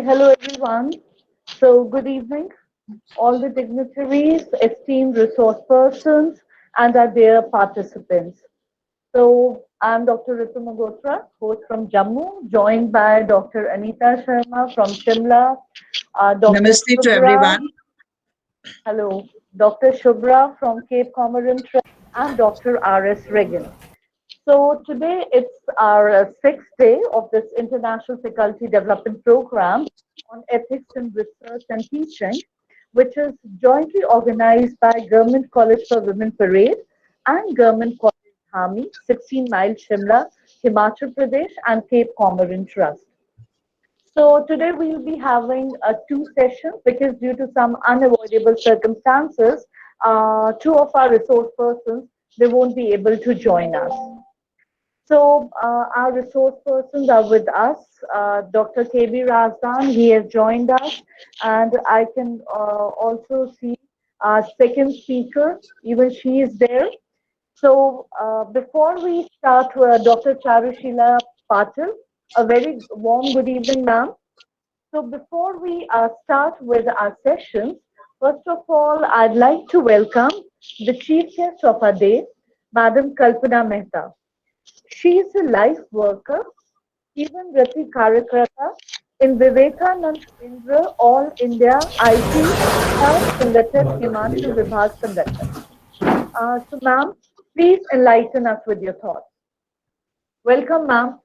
hello everyone. So, good evening, all the dignitaries, esteemed resource persons, and our dear participants. So, I'm Dr. Ritu Magotra, host from Jammu, joined by Dr. Anita Sharma from Shimla, Dr. Namaste to Shubhra, everyone. hello, Dr. Shubhra from Cape Comorin Trust, and Dr. R.S. Regan. So today it's our sixth day of this International Faculty Development Program on Ethics in Research and Teaching, which is jointly organized by Government College for Women Parade and Government College Dhami, 16 Mile Shimla, Himachal Pradesh, and Cape Comorin Trust. So today we'll be having two sessions because due to some unavoidable circumstances, two of our resource persons, they won't be able to join us. So our resource persons are with us. Dr. KB Razdan, he has joined us, and I can also see our second speaker, even she is there. So before we start, Dr. Charushila Patil, a very warm good evening, ma'am. So before we start with our sessions, first of all, I'd like to welcome the chief guest of our day, Madam Kalpana Mehta. She is a life worker, even Rati Karakrata in Vivekanand Indra All India IT Sangatat Himachal Vibhag Sangatat. So, ma'am, please enlighten us with your thoughts. Welcome, ma'am.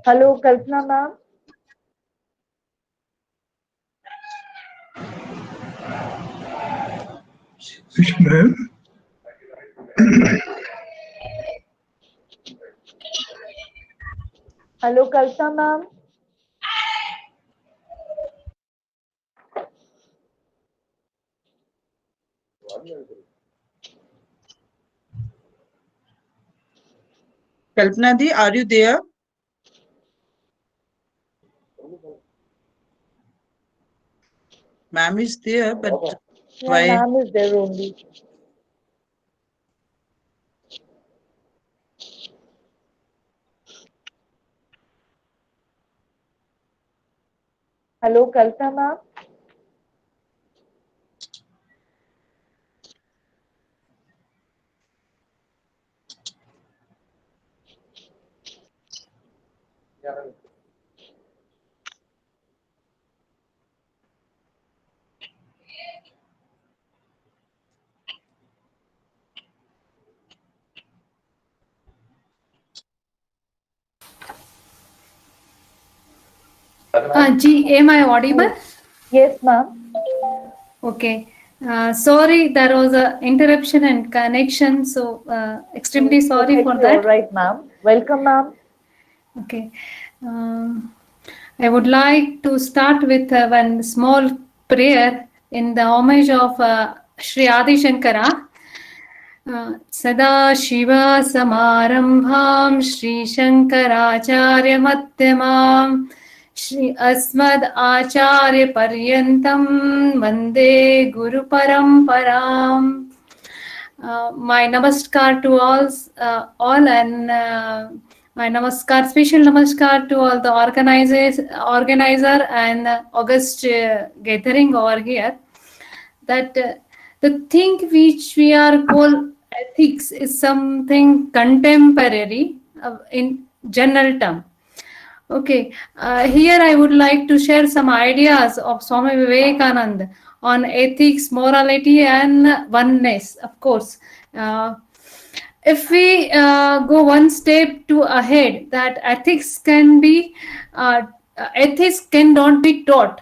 Hello, Kalpana, ma'am. Ma'am, Hello, Kalpana, ma'am. Kalpana Di, are you there? Ma'am is there, but Yeah, why? ma'am is there only. Hello, Kalpana, ma'am. Ji, am I audible? Yes, ma'am. Okay. Sorry, there was a interruption and connection, so extremely sorry for Perfectly all that. right, ma'am. Welcome, ma'am. Okay. Um, I would like to start with one small prayer in the homage of Sri Adi Shankara. सदाशिवसमारम्भां श्रीशङ्कराचार्यमध्यमाम् Shri अस्मद् आचार्यपर्यन्तं वन्दे गुरुपरम्पराम्. My namaskar to all and my namaskar, special namaskar to all the organizer and August gathering over here. That the thing which we are called ethics is something contemporary in general term. Okay, here I would like to share some ideas of Swami Vivekananda on ethics, morality, and oneness. Of course, if we go one step to ahead, that ethics cannot be taught.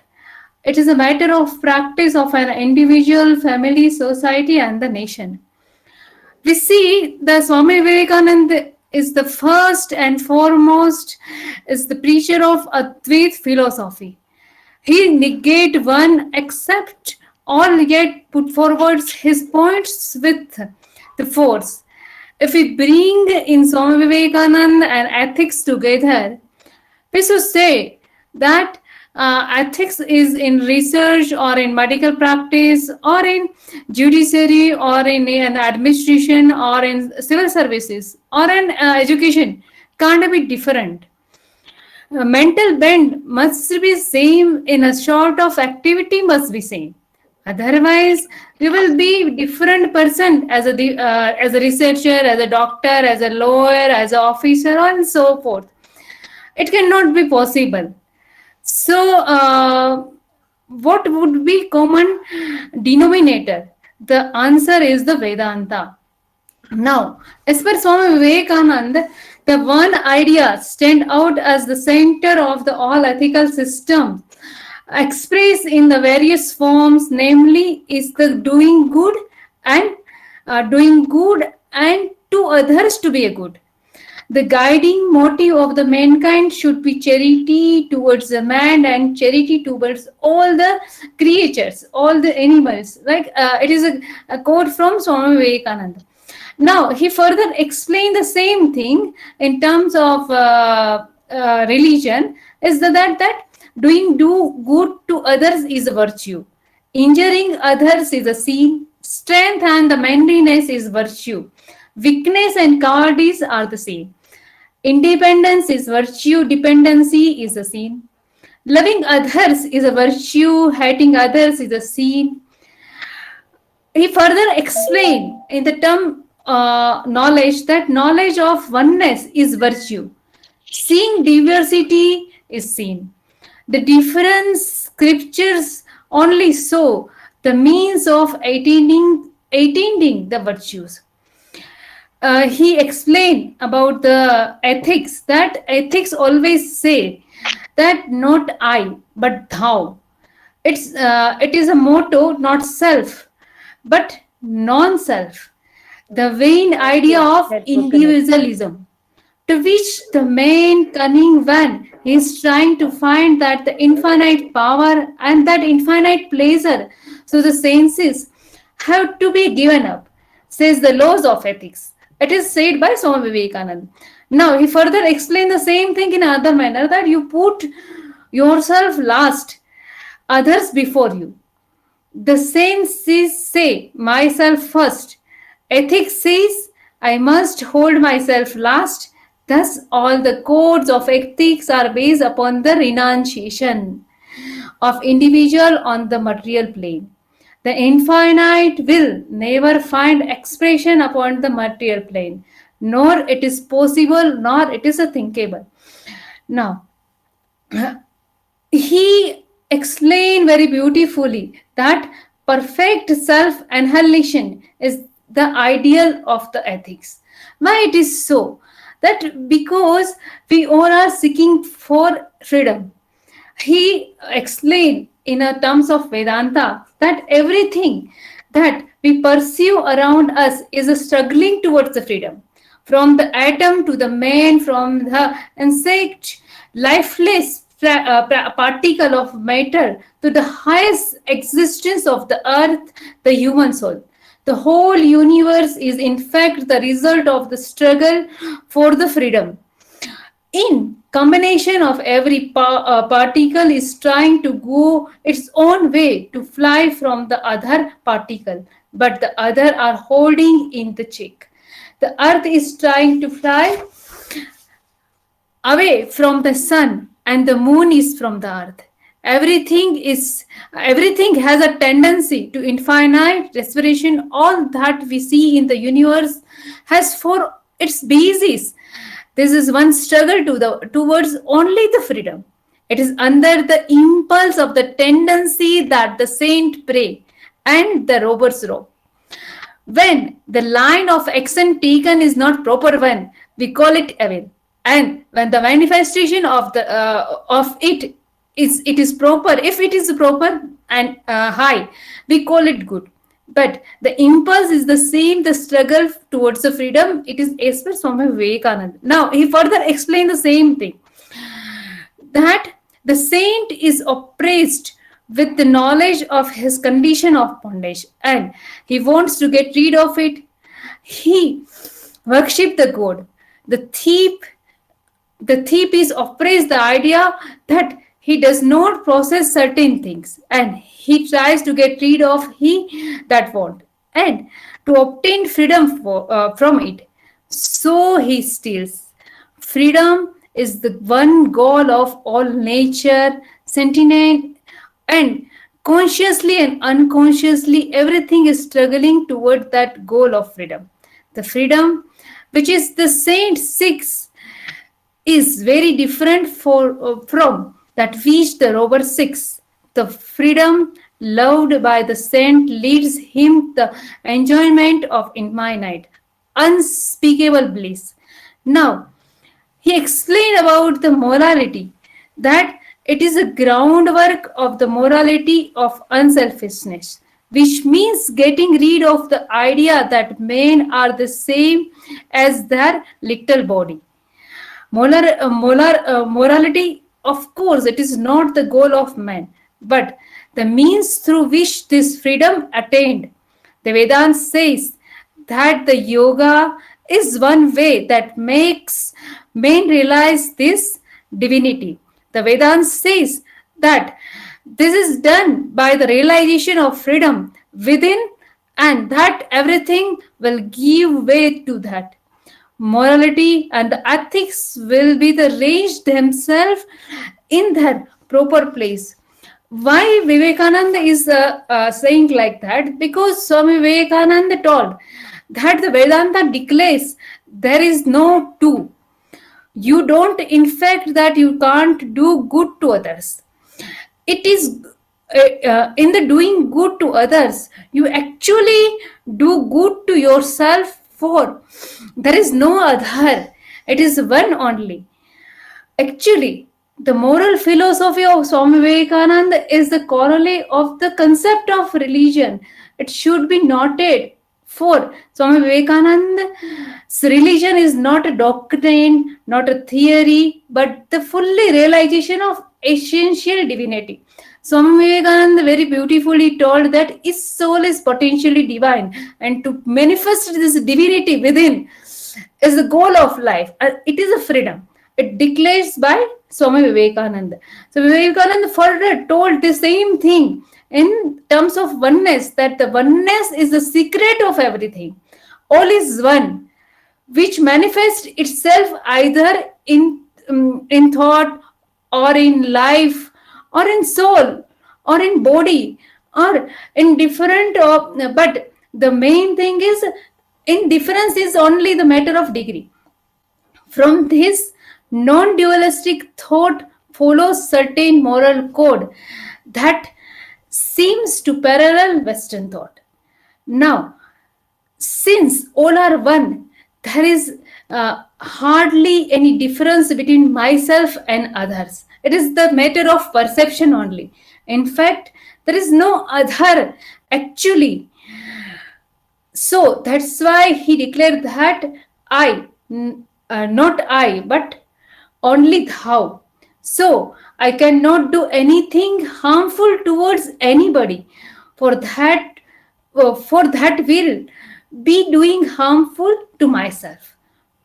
It is a matter of practice of an individual, family, society, and the nation. We see the Swami Vivekananda is the first and foremost is the preacher of Advait philosophy. He negate one except all yet put forward his points with the force. If we bring in Swami Vivekananda and ethics together, we should say that ethics is in research or in medical practice or in judiciary or in an administration or in civil services or in education can't be different. Mental bend must be same in a sort of activity must be same. Otherwise, we will be different person as a researcher, as a doctor, as a lawyer, as an officer, and so forth. It cannot be possible. So, what would be common denominator? The answer is the Vedanta. Now, as per Swami Vivekananda, the one idea stand out as the center of the all ethical system, expressed in the various forms, namely, is the and doing good and to others to be a good. The guiding motive of the mankind should be charity towards the man and charity towards all the creatures, all the animals. Like it is a quote from Swami Vivekananda. Now, he further explained the same thing in terms of religion, is that do good to others is a virtue, injuring others is a sin, strength and the manliness is virtue, weakness and cowardice are the same, independence is virtue, dependency is a sin, loving others is a virtue, hating others is a sin. He further explained in the term knowledge that knowledge of oneness is virtue, seeing diversity is sin. The different scriptures only show the means of attaining the virtues. He explained about the ethics, that ethics always say that not I but thou. It is a motto, not self but non-self, the vain idea of individualism, to which the main cunning one is trying to find that the infinite power and that infinite pleasure, so the senses have to be given up, says the laws of ethics. It is said by Swami Vivekananda. Now, he further explained the same thing in another manner, that you put yourself last, others before you. The senses say, myself first. Ethics says, I must hold myself last. Thus, all the codes of ethics are based upon the renunciation of individual on the material plane. The infinite will never find expression upon the material plane, nor it is possible, nor it is a thinkable. Now, he explained very beautifully that perfect self-annihilation is the ideal of the ethics. Why it is so? That because we all are seeking for freedom. He explained in a terms of Vedanta that everything that we pursue around us is a struggling towards the freedom. From the atom to the man, from the insect, lifeless particle of matter to the highest existence of the earth, the human soul. The whole universe is in fact the result of the struggle for the freedom. In combination of every particle is trying to go its own way to fly from the other particle, but the other are holding in the check. The earth is trying to fly away from the sun and the moon is from the earth. Everything has a tendency to infinite respiration. All that we see in the universe has for its basis. This is one struggle towards only the freedom. It is under the impulse of the tendency that the saint pray and the robbers rob. When the line of action taken is not proper one, we call it evil. And when the manifestation of it is proper, if it is proper and high, we call it good. But the impulse is the same, the struggle towards the freedom, it is as per Swami Vivekananda. Now, he further explained the same thing, that the saint is oppressed with the knowledge of his condition of bondage and he wants to get rid of it. He worships the god. The thief is oppressed the idea that he does not process certain things, and he tries to get rid of he that want, and to obtain freedom from it. So he steals. Freedom is the one goal of all nature, sentient, and consciously and unconsciously everything is struggling toward that goal of freedom. The freedom which is the saint seeks is very different from that which the robber seeks. The freedom loved by the saint leads him the enjoyment of infinite, unspeakable bliss. Now, he explained about the morality, that it is a groundwork of the morality of unselfishness, which means getting rid of the idea that men are the same as their little body. Morality, of course, it is not the goal of man, but the means through which this freedom attained. The Vedanta says that the yoga is one way that makes men realize this divinity. The Vedanta says that this is done by the realization of freedom within, and that everything will give way to that. Morality and the ethics will be the range themselves in their proper place. Why Vivekananda is saying like that? Because Swami Vivekananda told that the Vedanta declares there is no two. You don't, in fact, that you can't do good to others. It is in the doing good to others, you actually do good to yourself, for there is no other, it is one only. Actually, the moral philosophy of Swami Vivekananda is the corollary of the concept of religion. It should be noted. For Swami Vivekananda's religion is not a doctrine, not a theory, but the fully realization of essential divinity. Swami Vivekananda very beautifully told that his soul is potentially divine, and to manifest this divinity within is the goal of life. It is a freedom. It declares by Swami Vivekananda. So Vivekananda further told the same thing in terms of oneness, that the oneness is the secret of everything. All is one, which manifests itself either in thought, or in life, or in soul, or in body, or in different. But the main thing is, indifference is only the matter of degree. From this non-dualistic thought follows certain moral code that seems to parallel Western thought. Now, since all are one, there is hardly any difference between myself and others. It is the matter of perception only. In fact, there is no other actually. So that's why he declared that not I, but only thou. So I cannot do anything harmful towards anybody, for that will be doing harmful to myself.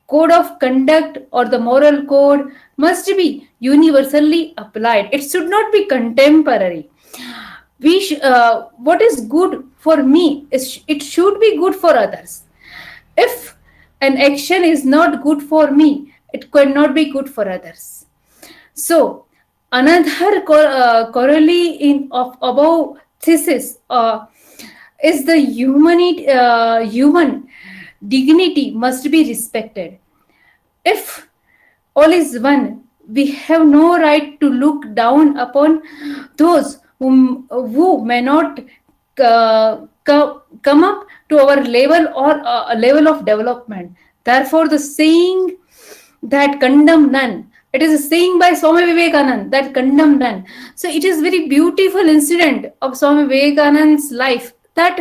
Code of conduct or the moral code must be universally applied. It should not be contemporary. What is good for me it should be good for others. If an action is not good for me, it cannot be good for others. So another corollary of above thesis is the human dignity must be respected. If all is one, we have no right to look down upon those who may not come up to our level, or a level of development. Therefore, the saying that condemn none, it is a saying by Swami Vivekananda that condemn none. So it is very beautiful incident of Swami Vivekananda's life, that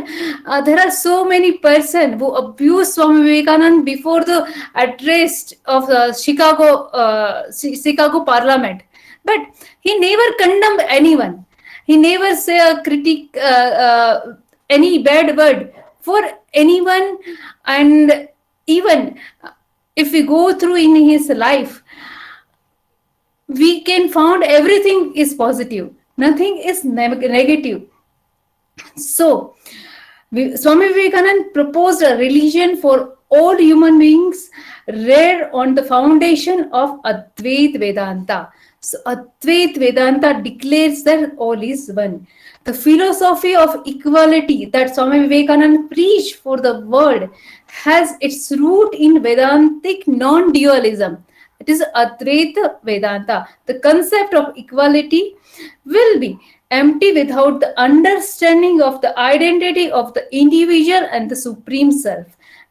there are so many persons who abuse Swami Vivekananda before the address of the Chicago Parliament, but he never condemned anyone. He never say a critic any bad word for anyone. And even if we go through in his life, we can found everything is positive, nothing is negative. So Swami Vivekananda proposed a religion for all human beings read on the foundation of Advait Vedanta. So Advait Vedanta declares that all is one. The philosophy of equality that Swami Vivekananda preached for the world has its root in Vedantic non-dualism. It is Advaita Vedanta. The concept of equality will be empty without the understanding of the identity of the individual and the supreme self.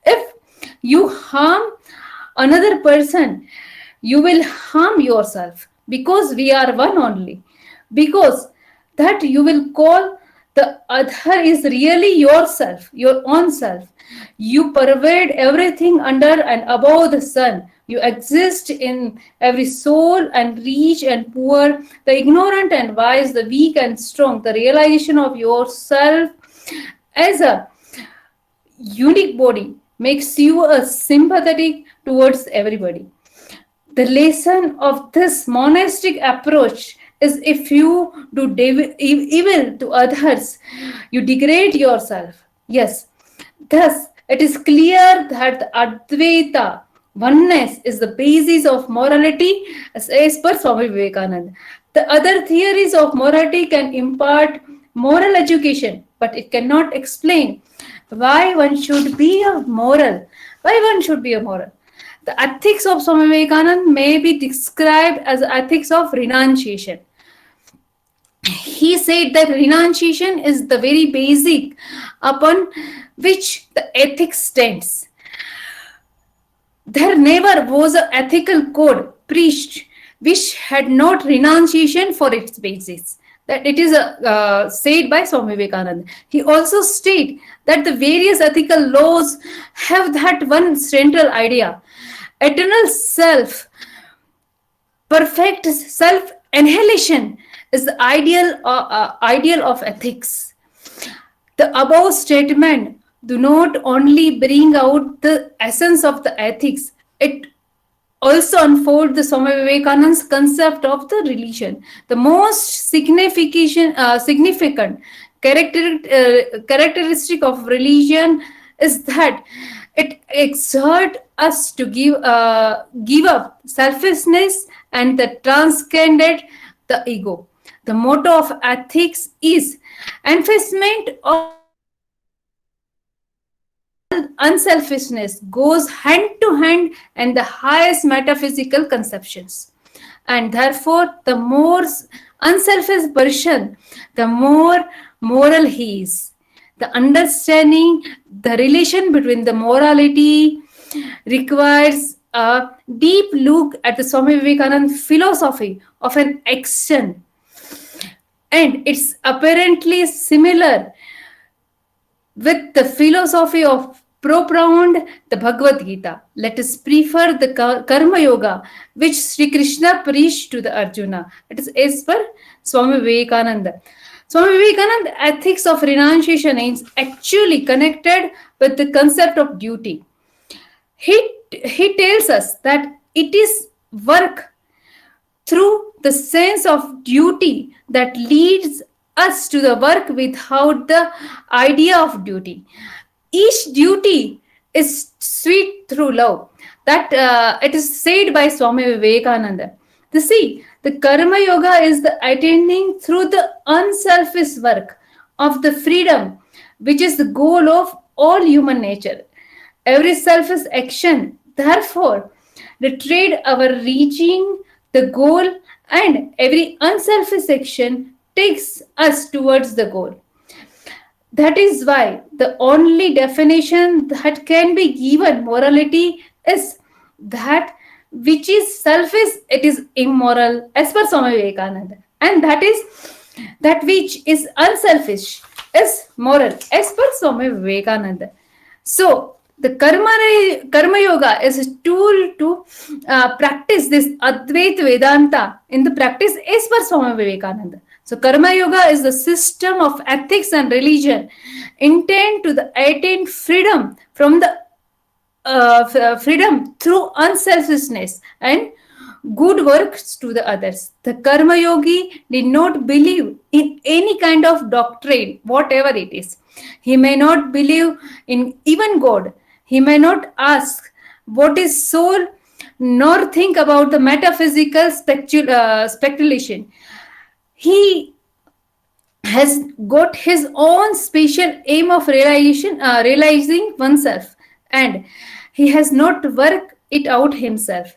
If you harm another person, you will harm yourself, because we are one only. Because that you will call the other is really yourself, your own self. You pervade everything under and above the sun. You exist in every soul, and rich and poor, the ignorant and wise, the weak and strong. The realization of yourself as a unique body makes you a sympathetic towards everybody. The lesson of this monastic approach is, if you do evil to others, you degrade yourself. Yes, thus it is clear that the Advaita oneness is the basis of morality as per Swami Vivekananda. The other theories of morality can impart moral education, but it cannot explain why one should be a moral. Why one should be a moral? The ethics of Swami Vivekananda may be described as ethics of renunciation. He said that renunciation is the very basic upon which the ethics stands. There never was an ethical code preached which had not renunciation for its basis. That it is said by Swami Vivekananda. He also stated that the various ethical laws have that one central idea: eternal self, perfect self-annihilation is the ideal of ethics. The above statement do not only bring out the essence of the ethics, it also unfold the Swami Vivekananda's concept of the religion. The most significant characteristic of religion is that it exerts us to give up selfishness and the transcended the ego. The motto of ethics is enfacement of unselfishness goes hand to hand and the highest metaphysical conceptions. And therefore, the more unselfish person, the more moral he is. The understanding the relation between the morality requires a deep look at the Swami Vivekananda philosophy of an action. And it's apparently similar with the philosophy of propound the Bhagavad Gita. Let us prefer the Karma Yoga which Sri Krishna preached to the Arjuna. It is as per Swami Vivekananda. Swami Vivekananda ethics of renunciation is actually connected with the concept of duty. He tells us that it is work through the sense of duty that leads us to the work without the idea of duty. Each duty is sweet through love. That it is said by Swami Vivekananda. The Karma Yoga is the attaining through the unselfish work of the freedom, which is the goal of all human nature. Every selfish action, therefore, retreat our reaching the goal, and every unselfish action takes us towards the goal. That is why the only definition that can be given morality is that which is selfish, it is immoral as per Swami Vivekananda, and that which is unselfish is moral as per Swami Vivekananda. So the karma yoga is a tool to practice this Advaita Vedanta in the practice as per Swami Vivekananda. So karma yoga is the system of ethics and religion intended to attain freedom from the freedom through unselfishness and good works to the others. The Karma Yogi did not believe in any kind of doctrine, whatever it is. He may not believe in even God. He may not ask what is soul, nor think about the metaphysical speculation. He has got his own special aim of realizing oneself, and he has not worked it out himself.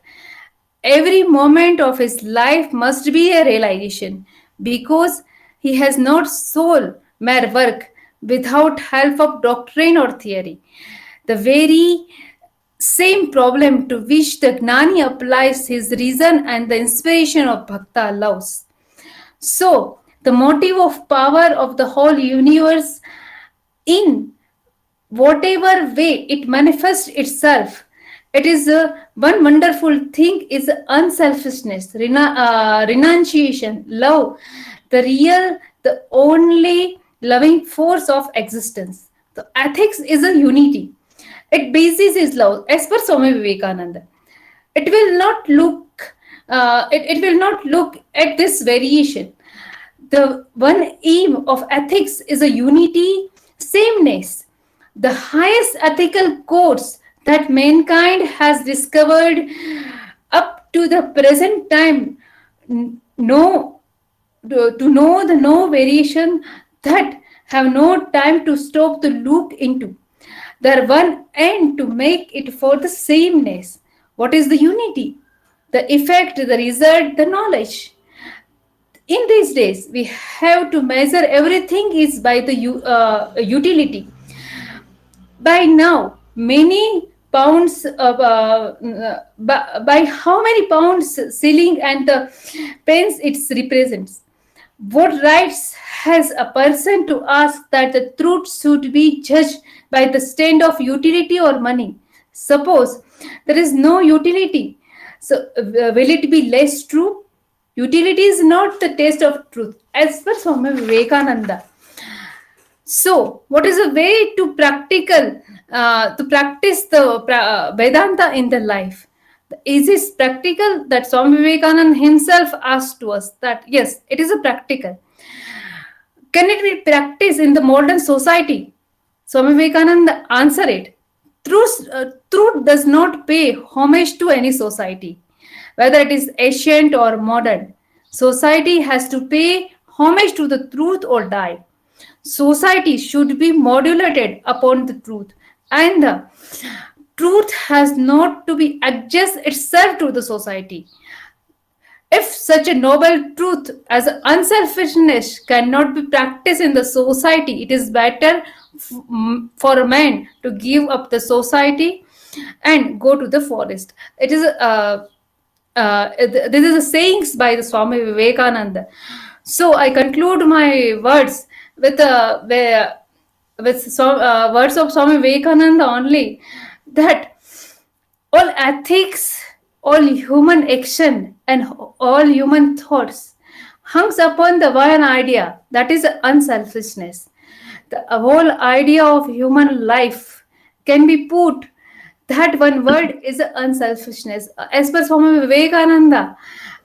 Every moment of his life must be a realization, because he has not soul mere work without help of doctrine or theory. The very same problem to which the Gnani applies his reason and the inspiration of Bhakta allows. So, the motive of power of the whole universe, in whatever way it manifests itself, it is one wonderful thing is unselfishness, renunciation, love, the real, the only loving force of existence. The ethics is a unity. It basis is love, as per Swami Vivekananda. It will not look. It will not look at this variation. The one aim of ethics is a unity, sameness. The highest ethical codes that mankind has discovered up to the present time know to know the no variation, that have no time to stop to look into. There one end to make it for the sameness. What is the unity? The effect, the result, the knowledge. In these days, we have to measure everything is by the utility. By now, many pounds by how many pounds ceiling and the pence it represents. What rights has a person to ask that the truth should be judged by the stand of utility or money? Suppose there is no utility, so will it be less true? Utility is not the test of truth, as per Swami Vivekananda. So, what is a way to to practice the Vedanta in the life? Is this practical? That Swami Vivekananda himself asked to us that yes, it is a practical. Can it be practiced in the modern society? Swami Vivekananda answered it. Truth does not pay homage to any society, whether it is ancient or modern. Society has to pay homage to the truth or die. Society should be modulated upon the truth, and the truth has not to be adjust itself to the society. If such a noble truth as unselfishness cannot be practiced in the society, it is better for a man to give up the society and go to the forest. It is this is a sayings by the Swami Vivekananda. So I conclude my words with words of Swami Vivekananda only, that all ethics, all human action, and all human thoughts hangs upon the one idea, that is unselfishness. The whole idea of human life can be put, that one word is unselfishness. As per Swami Vivekananda,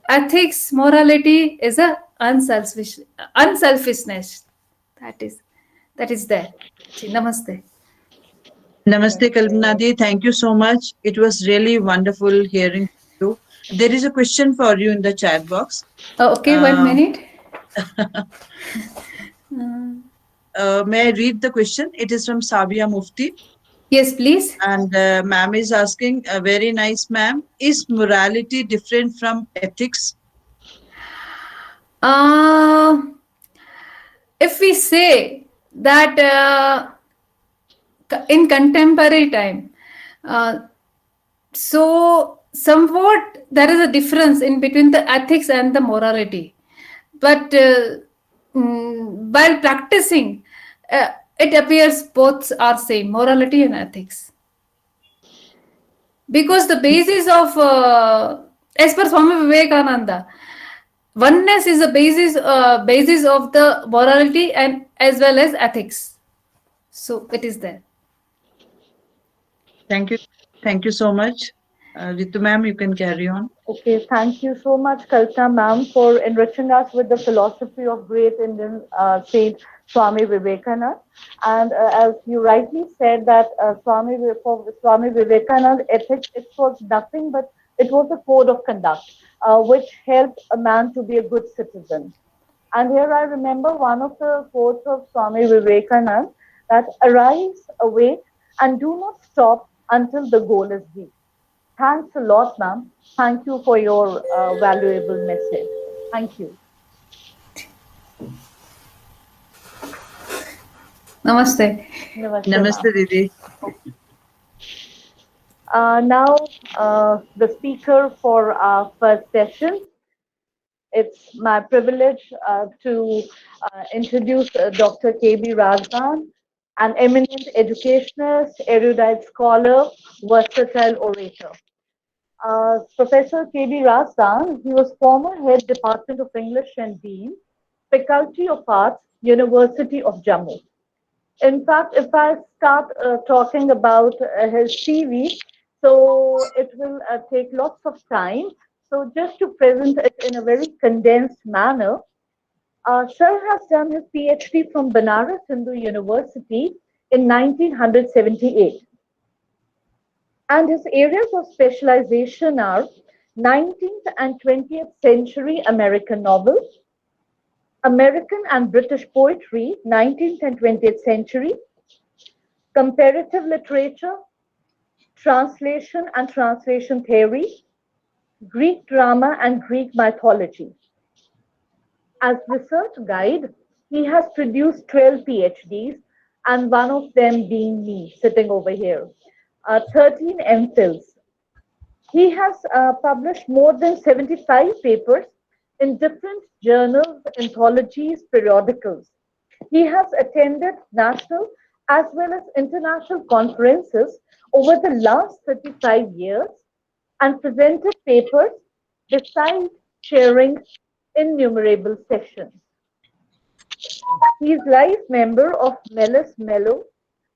ethics, morality is a unselfishness. That is there. Namaste. Namaste, Kalpana. Thank you so much. It was really wonderful hearing you. There is a question for you in the chat box. Okay, 1 minute. May I read the question? It is from Sabia Mufti. Yes, please. And ma'am is asking, very nice ma'am, is morality different from ethics? If we say that in contemporary time, so somewhat there is a difference in between the ethics and the morality, but while practicing, it appears both are same, morality and ethics, because the basis of as per Swami Vivekananda, oneness is the basis of the morality and as well as ethics. So it is there. Thank you so much. Ritu ma'am, you can carry on. Okay, thank you so much, Kalpana ma'am, for enriching us with the philosophy of great Indian saint Swami Vivekananda. And as you rightly said, that for Swami Vivekananda, ethics, it was nothing but it was a code of conduct which helped a man to be a good citizen. And here I remember one of the quotes of Swami Vivekananda that arise, awake, and do not stop until the goal is reached. Thanks a lot, ma'am. Thank you for your valuable message. Thank you. Namaste. Namaste, Namaste, ma'am. Didi. Now, the speaker for our first session. It's my privilege to introduce Dr. K.B. Razdan, an eminent educationist, erudite scholar, versatile orator. Professor K.B. Razdan, he was former head Department of English and Dean, Faculty of Arts, University of Jammu. In fact, if I start talking about his CV, so it will take lots of time. So just to present it in a very condensed manner, Sir has done his PhD from Banaras Hindu University in 1978. And his areas of specialization are 19th and 20th century American novels, American and British poetry, 19th and 20th century, comparative literature, translation and translation theory, Greek drama and Greek mythology. As research guide, he has produced 12 PhDs, and one of them being me, sitting over here, 13 MPhils. He has published more than 75 papers in different journals, anthologies, periodicals. He has attended national as well as international conferences over the last 35 years and presented papers besides chairing innumerable sessions. He is life member of Melis Mello,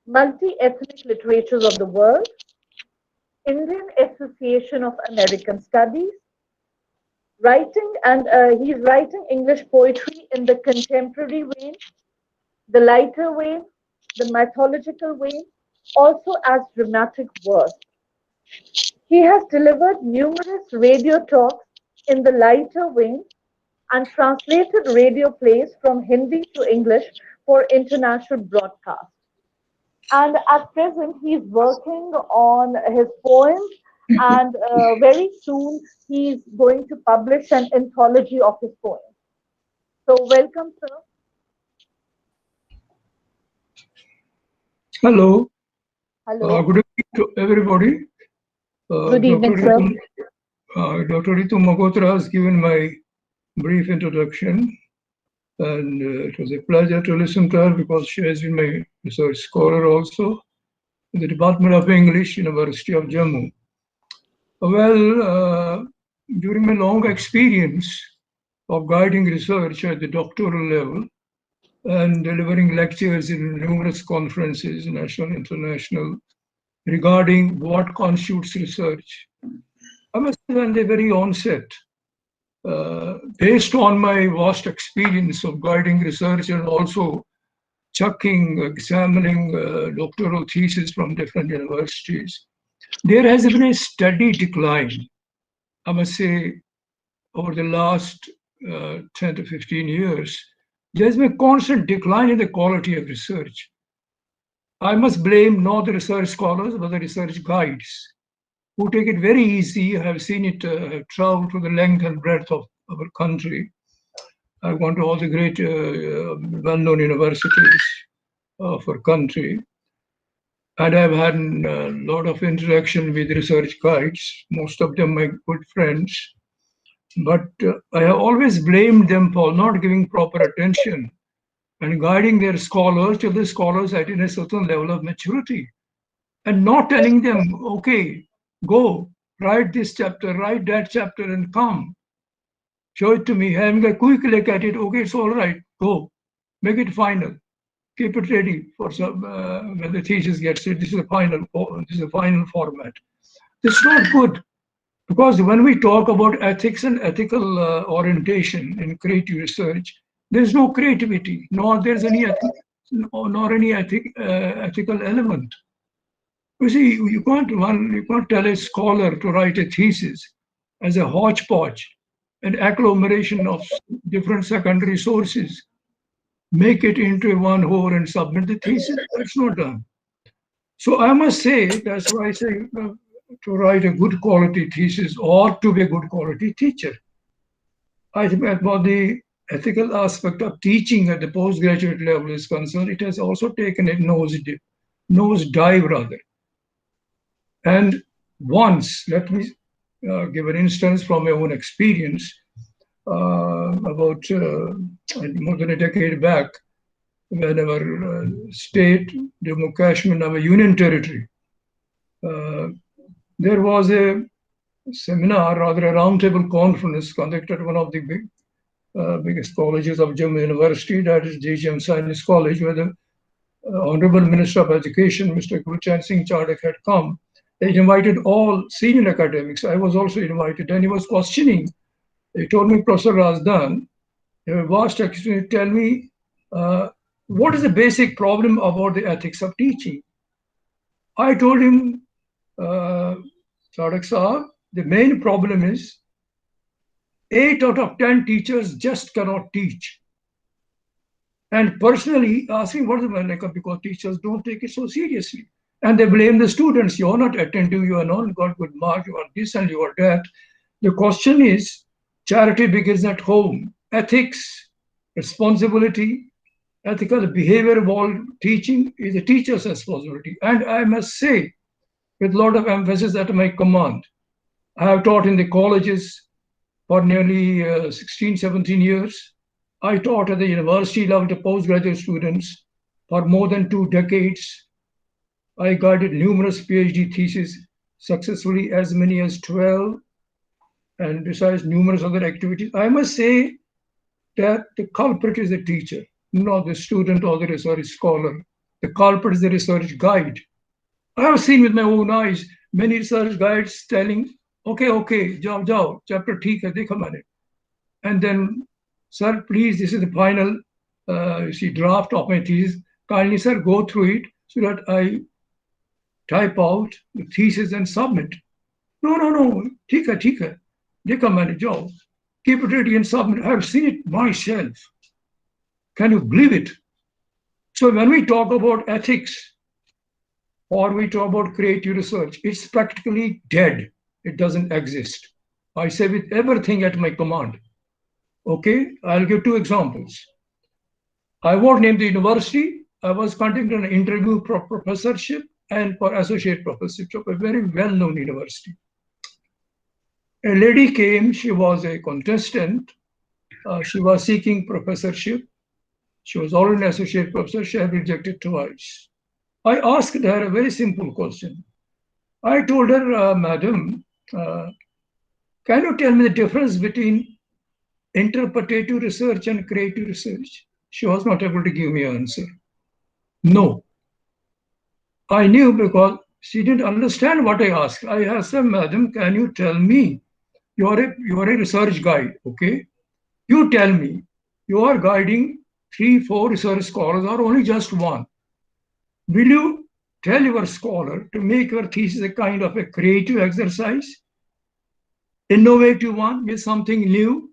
Multi-Ethnic Literatures of the World, Indian Association of American Studies, writing, and he's writing English poetry in the contemporary vein, the lighter vein, the mythological vein, also as dramatic verse. He has delivered numerous radio talks in the lighter vein and translated radio plays from Hindi to English for international broadcast. And at present, he's working on his poems, and very soon he's going to publish an anthology of his poems. So, welcome, sir. Hello. Hello. Good evening to everybody. Good evening, sir. Dr. Ritu Magotra has given my brief introduction, and it was a pleasure to listen to her because she has been my research scholar also in the Department of English, University of Jammu. Well, during my long experience of guiding research at the doctoral level and delivering lectures in numerous conferences, national and international, regarding what constitutes research, I must say at the very onset, based on my vast experience of guiding research and also examining doctoral theses from different universities, there has been a steady decline, I must say, over the last 10 to 15 years. There's been a constant decline in the quality of research. I must blame not the research scholars, but the research guides, who take it very easy. I have seen it travel to the length and breadth of our country. I've gone to all the great well-known universities of our country. And I've had a lot of interaction with research guides, most of them my good friends. But I have always blamed them for not giving proper attention and guiding their scholars till the scholars attain a certain level of maturity, and not telling them, okay, go, write this chapter, write that chapter, and come. Show it to me. Having a quick look at it, okay, it's all right, go. Make it final. Keep it ready for some when the thesis gets it. This is the final format. This is not good. Because when we talk about ethics and ethical orientation in creative research, there's no creativity, nor there's any nor any ethical element. You see, you can't tell a scholar to write a thesis as a hodgepodge, an agglomeration of different secondary sources, make it into one whole and submit the thesis. That's not done. So I must say, that's why I say to write a good quality thesis or to be a good quality teacher. I think about the ethical aspect of teaching at the postgraduate level is concerned, it has also taken a nose dive rather. And once, let me give an instance from my own experience. About more than a decade back, when our state, Jammu Kashmir, our union territory, there was a seminar, rather a roundtable conference conducted at one of the biggest colleges of Jammu University, that is JGM Science College, where the Honorable Minister of Education, Mr. Gurchan Singh Chadak, had come. They invited all senior academics. I was also invited, and he was questioning. He told me, Professor Razdan, vast experience, tell me, what is the basic problem about the ethics of teaching? I told him, Chadak Saab, the main problem is 8 out of 10 teachers just cannot teach. And personally, asking what is the matter, because teachers don't take it so seriously. And they blame the students. You're not attentive, you are not got good mark, you are this and you are that. The question is, charity begins at home. Ethics, responsibility, ethical behavior involved teaching is a teacher's responsibility. And I must say, with a lot of emphasis at my command, I have taught in the colleges for nearly 16, 17 years. I taught at the university level to postgraduate students for more than 2 decades. I guided numerous PhD theses successfully, as many as 12, and besides numerous other activities. I must say that the culprit is the teacher, not the student or the research scholar. The culprit is the research guide. I have seen with my own eyes many research guides telling, okay, jao, chapter theek hai, dekha maine. And then, sir, please, this is the final draft of my thesis. Kindly, sir, go through it so that I type out the thesis and submit. No, theek hai, dekha maine, jao. Keep it ready and submit. I have seen it myself. Can you believe it? So when we talk about ethics or we talk about creative research, it's practically dead. It doesn't exist. I say with everything at my command. Okay, I'll give 2 examples. I won't name the university. I was conducting an interview for professorship and for associate professorship of a very well-known university. A lady came, she was a contestant. She was seeking professorship. She was already an associate professor. She had rejected twice. I asked her a very simple question. I told her, Madam, can you tell me the difference between interpretative research and creative research? She was not able to give me an answer. No. I knew because she didn't understand what I asked. I asked her, Madam, can you tell me? You are a research guide, okay? You tell me, you are guiding 3, 4 research scholars or only just one. Will you tell your scholar to make your thesis a kind of a creative exercise, innovative one with something new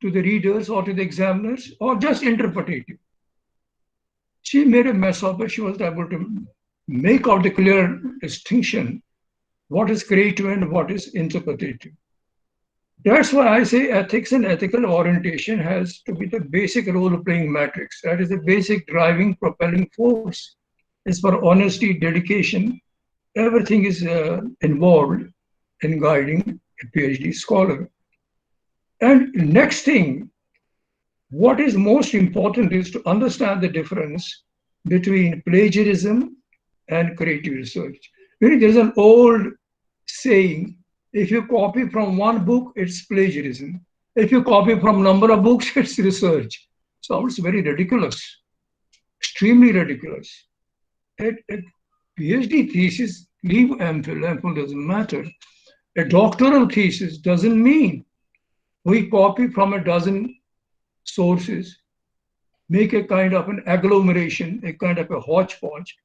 to the readers or to the examiners, or just interpretative? She made a mess of it. She was able to make out the clear distinction, what is creative and what is interpretative. That's why I say ethics and ethical orientation has to be the basic role-playing matrix. That is the basic driving, propelling force. It's for honesty, dedication. Everything is involved in guiding a PhD scholar. And next thing, what is most important is to understand the difference between plagiarism and creative research. There's an old saying, if you copy from one book, it's plagiarism. If you copy from a number of books, it's research. Sounds very ridiculous, extremely ridiculous. A PhD thesis, leave MPhil doesn't matter. A doctoral thesis doesn't mean we copy from a dozen sources, make a kind of an agglomeration, a kind of a hodgepodge,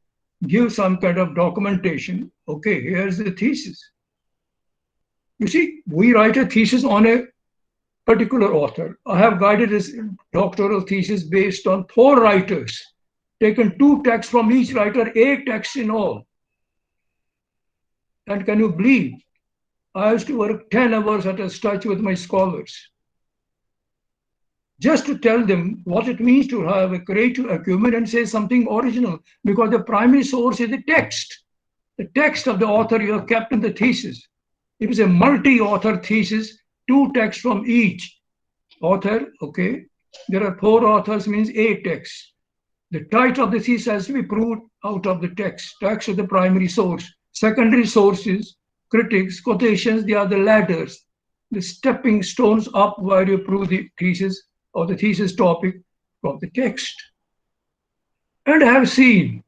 give some kind of documentation. Okay, here's the thesis. You see, we write a thesis on a particular author. I have guided this doctoral thesis based on 4 writers, taken 2 texts from each writer, 8 texts in all. And can you believe, I used to work 10 hours at a stretch with my scholars, just to tell them what it means to have a creative acumen and say something original, because the primary source is the text. The text of the author you have kept in the thesis. It is a multi-author thesis, 2 texts from each author, okay? There are 4 authors, means 8 texts. The title of the thesis has to be proved out of the text. Text is the primary source. Secondary sources, critics, quotations, they are the ladders, the stepping stones up while you prove the thesis or the thesis topic from the text. And I have seen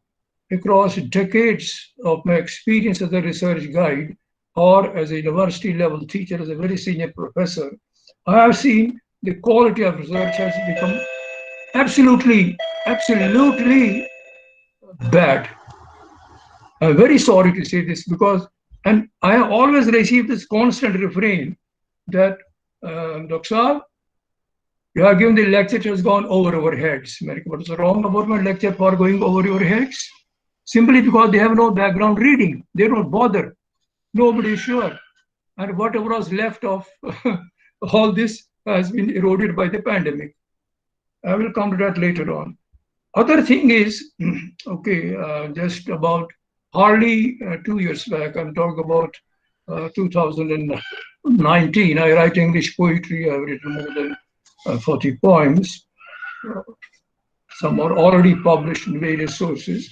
across decades of my experience as a research guide or as a university level teacher, as a very senior professor, I have seen the quality of research has become absolutely bad. I'm very sorry to say this because, and I have always received this constant refrain that, Dr. Saab, you have given the lecture, it has gone over our heads. What's wrong about my lecture for going over your heads? Simply because they have no background reading. They don't bother. Nobody is sure. And whatever was left of all this has been eroded by the pandemic. I will come to that later on. Other thing is, okay, just about hardly 2 years back, I'm talking about 2019, I write English poetry. I've written more than 40 poems. Some are already published in various sources.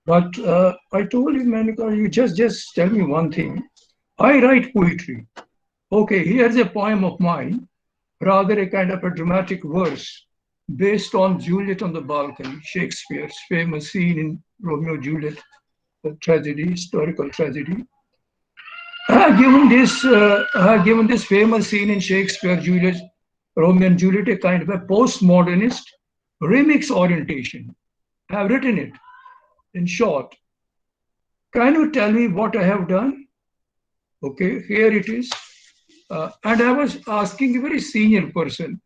But I told him, Manika, you just tell me one thing. I write poetry. Okay, here's a poem of mine, rather a kind of a dramatic verse based on Juliet on the Balcony, Shakespeare's famous scene in Romeo and Juliet, the tragedy, historical tragedy. I have given this famous scene in Shakespeare, Juliet, Romeo and Juliet, a kind of a postmodernist remix orientation. I have written it in short. Can you tell me what I have done? Okay, here it is. And I was asking a very senior person.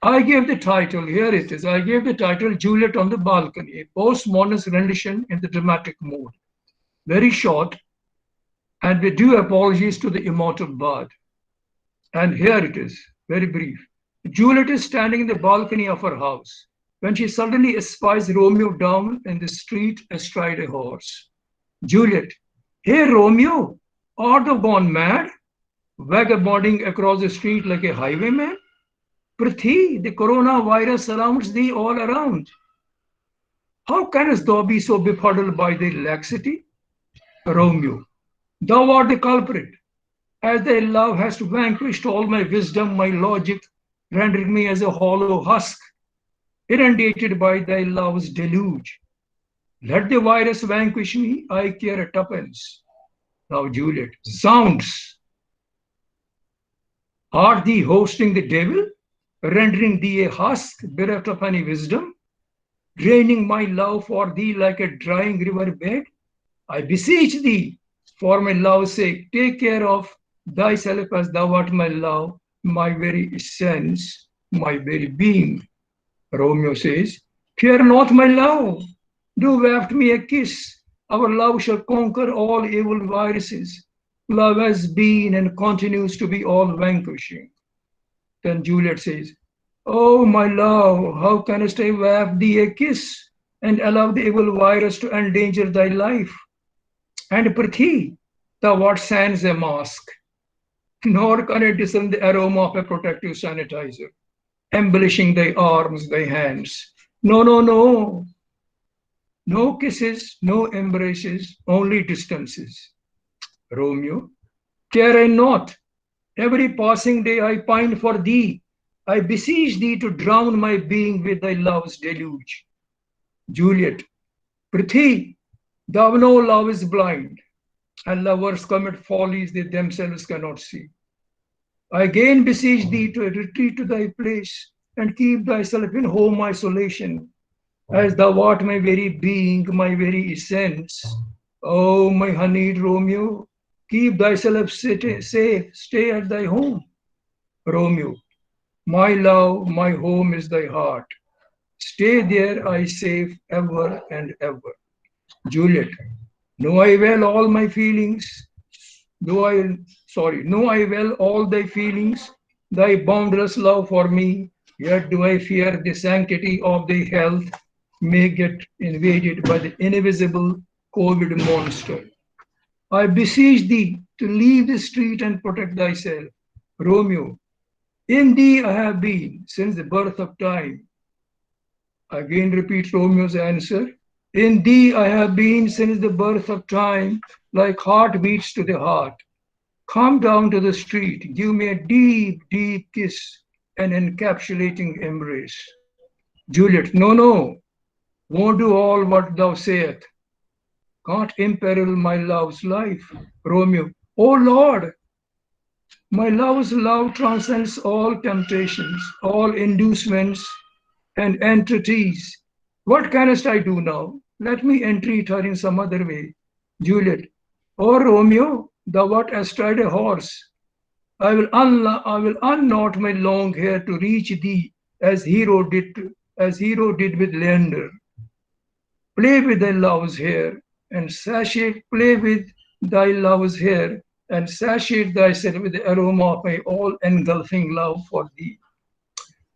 I gave the title, here it is. I gave the title Juliet on the Balcony, a postmodernist rendition in the dramatic mode. Very short, and with due apologies to the immortal bard. And here it is, very brief. Juliet is standing in the balcony of her house when she suddenly espies Romeo down in the street astride a horse. Juliet, hey Romeo, art thou gone mad? Vagabonding across the street like a highwayman? Prithi, the coronavirus surrounds thee all around. How canst thou be so befuddled by the laxity? Romeo, thou art the culprit, as thy love hast vanquished all my wisdom, my logic, rendering me as a hollow husk, inundated by thy love's deluge. Let the virus vanquish me, I care a tuppence. Now Juliet, zounds! Art thee hosting the devil, rendering thee a husk, bereft of any wisdom, draining my love for thee like a drying river bed? I beseech thee, for my love's sake, take care of thyself as thou art my love, my very essence, my very being. Romeo says, fear not, my love. Do waft me a kiss. Our love shall conquer all evil viruses. Love has been and continues to be all vanquishing. Then Juliet says, oh, my love, how canst I waft thee a kiss and allow the evil virus to endanger thy life? And Prithi, thou art sans a mask, nor can I discern the aroma of a protective sanitizer, embellishing thy arms, thy hands. No, no, no. No kisses, no embraces, only distances. Romeo, care I not. Every passing day I pine for thee. I beseech thee to drown my being with thy love's deluge. Juliet, Prithi, thou know love is blind. and lovers commit follies they themselves cannot see. I again beseech thee to retreat to thy place and keep thyself in home isolation, as thou art my very being, my very essence. Oh, my honeyed Romeo, keep thyself safe, stay at thy home. Romeo, my love, my home is thy heart. Stay there, I safe ever and ever. Juliet, know I well all my feelings, know I well all thy feelings, thy boundless love for me, yet do I fear the sanctity of thy health may get invaded by the invisible COVID monster. I beseech thee to leave the street and protect thyself. Romeo, in thee I have been since the birth of time. Again repeat Romeo's answer. In thee I have been since the birth of time, like heart beats to the heart. Come down to the street, give me a deep, deep kiss, an encapsulating embrace. Juliet, no, no, won't do all what thou sayest. Can't imperil my love's life. Romeo, oh Lord, my love's love transcends all temptations, all inducements and entreaties. What canst I do now? Let me entreat her in some other way. Juliet, oh Romeo, thou art astride a horse. I will unknot my long hair to reach thee as Hero did with Leander. Play with thy love's hair and satiate, play with thy love's hair and satiate thyself with the aroma of my all engulfing love for thee.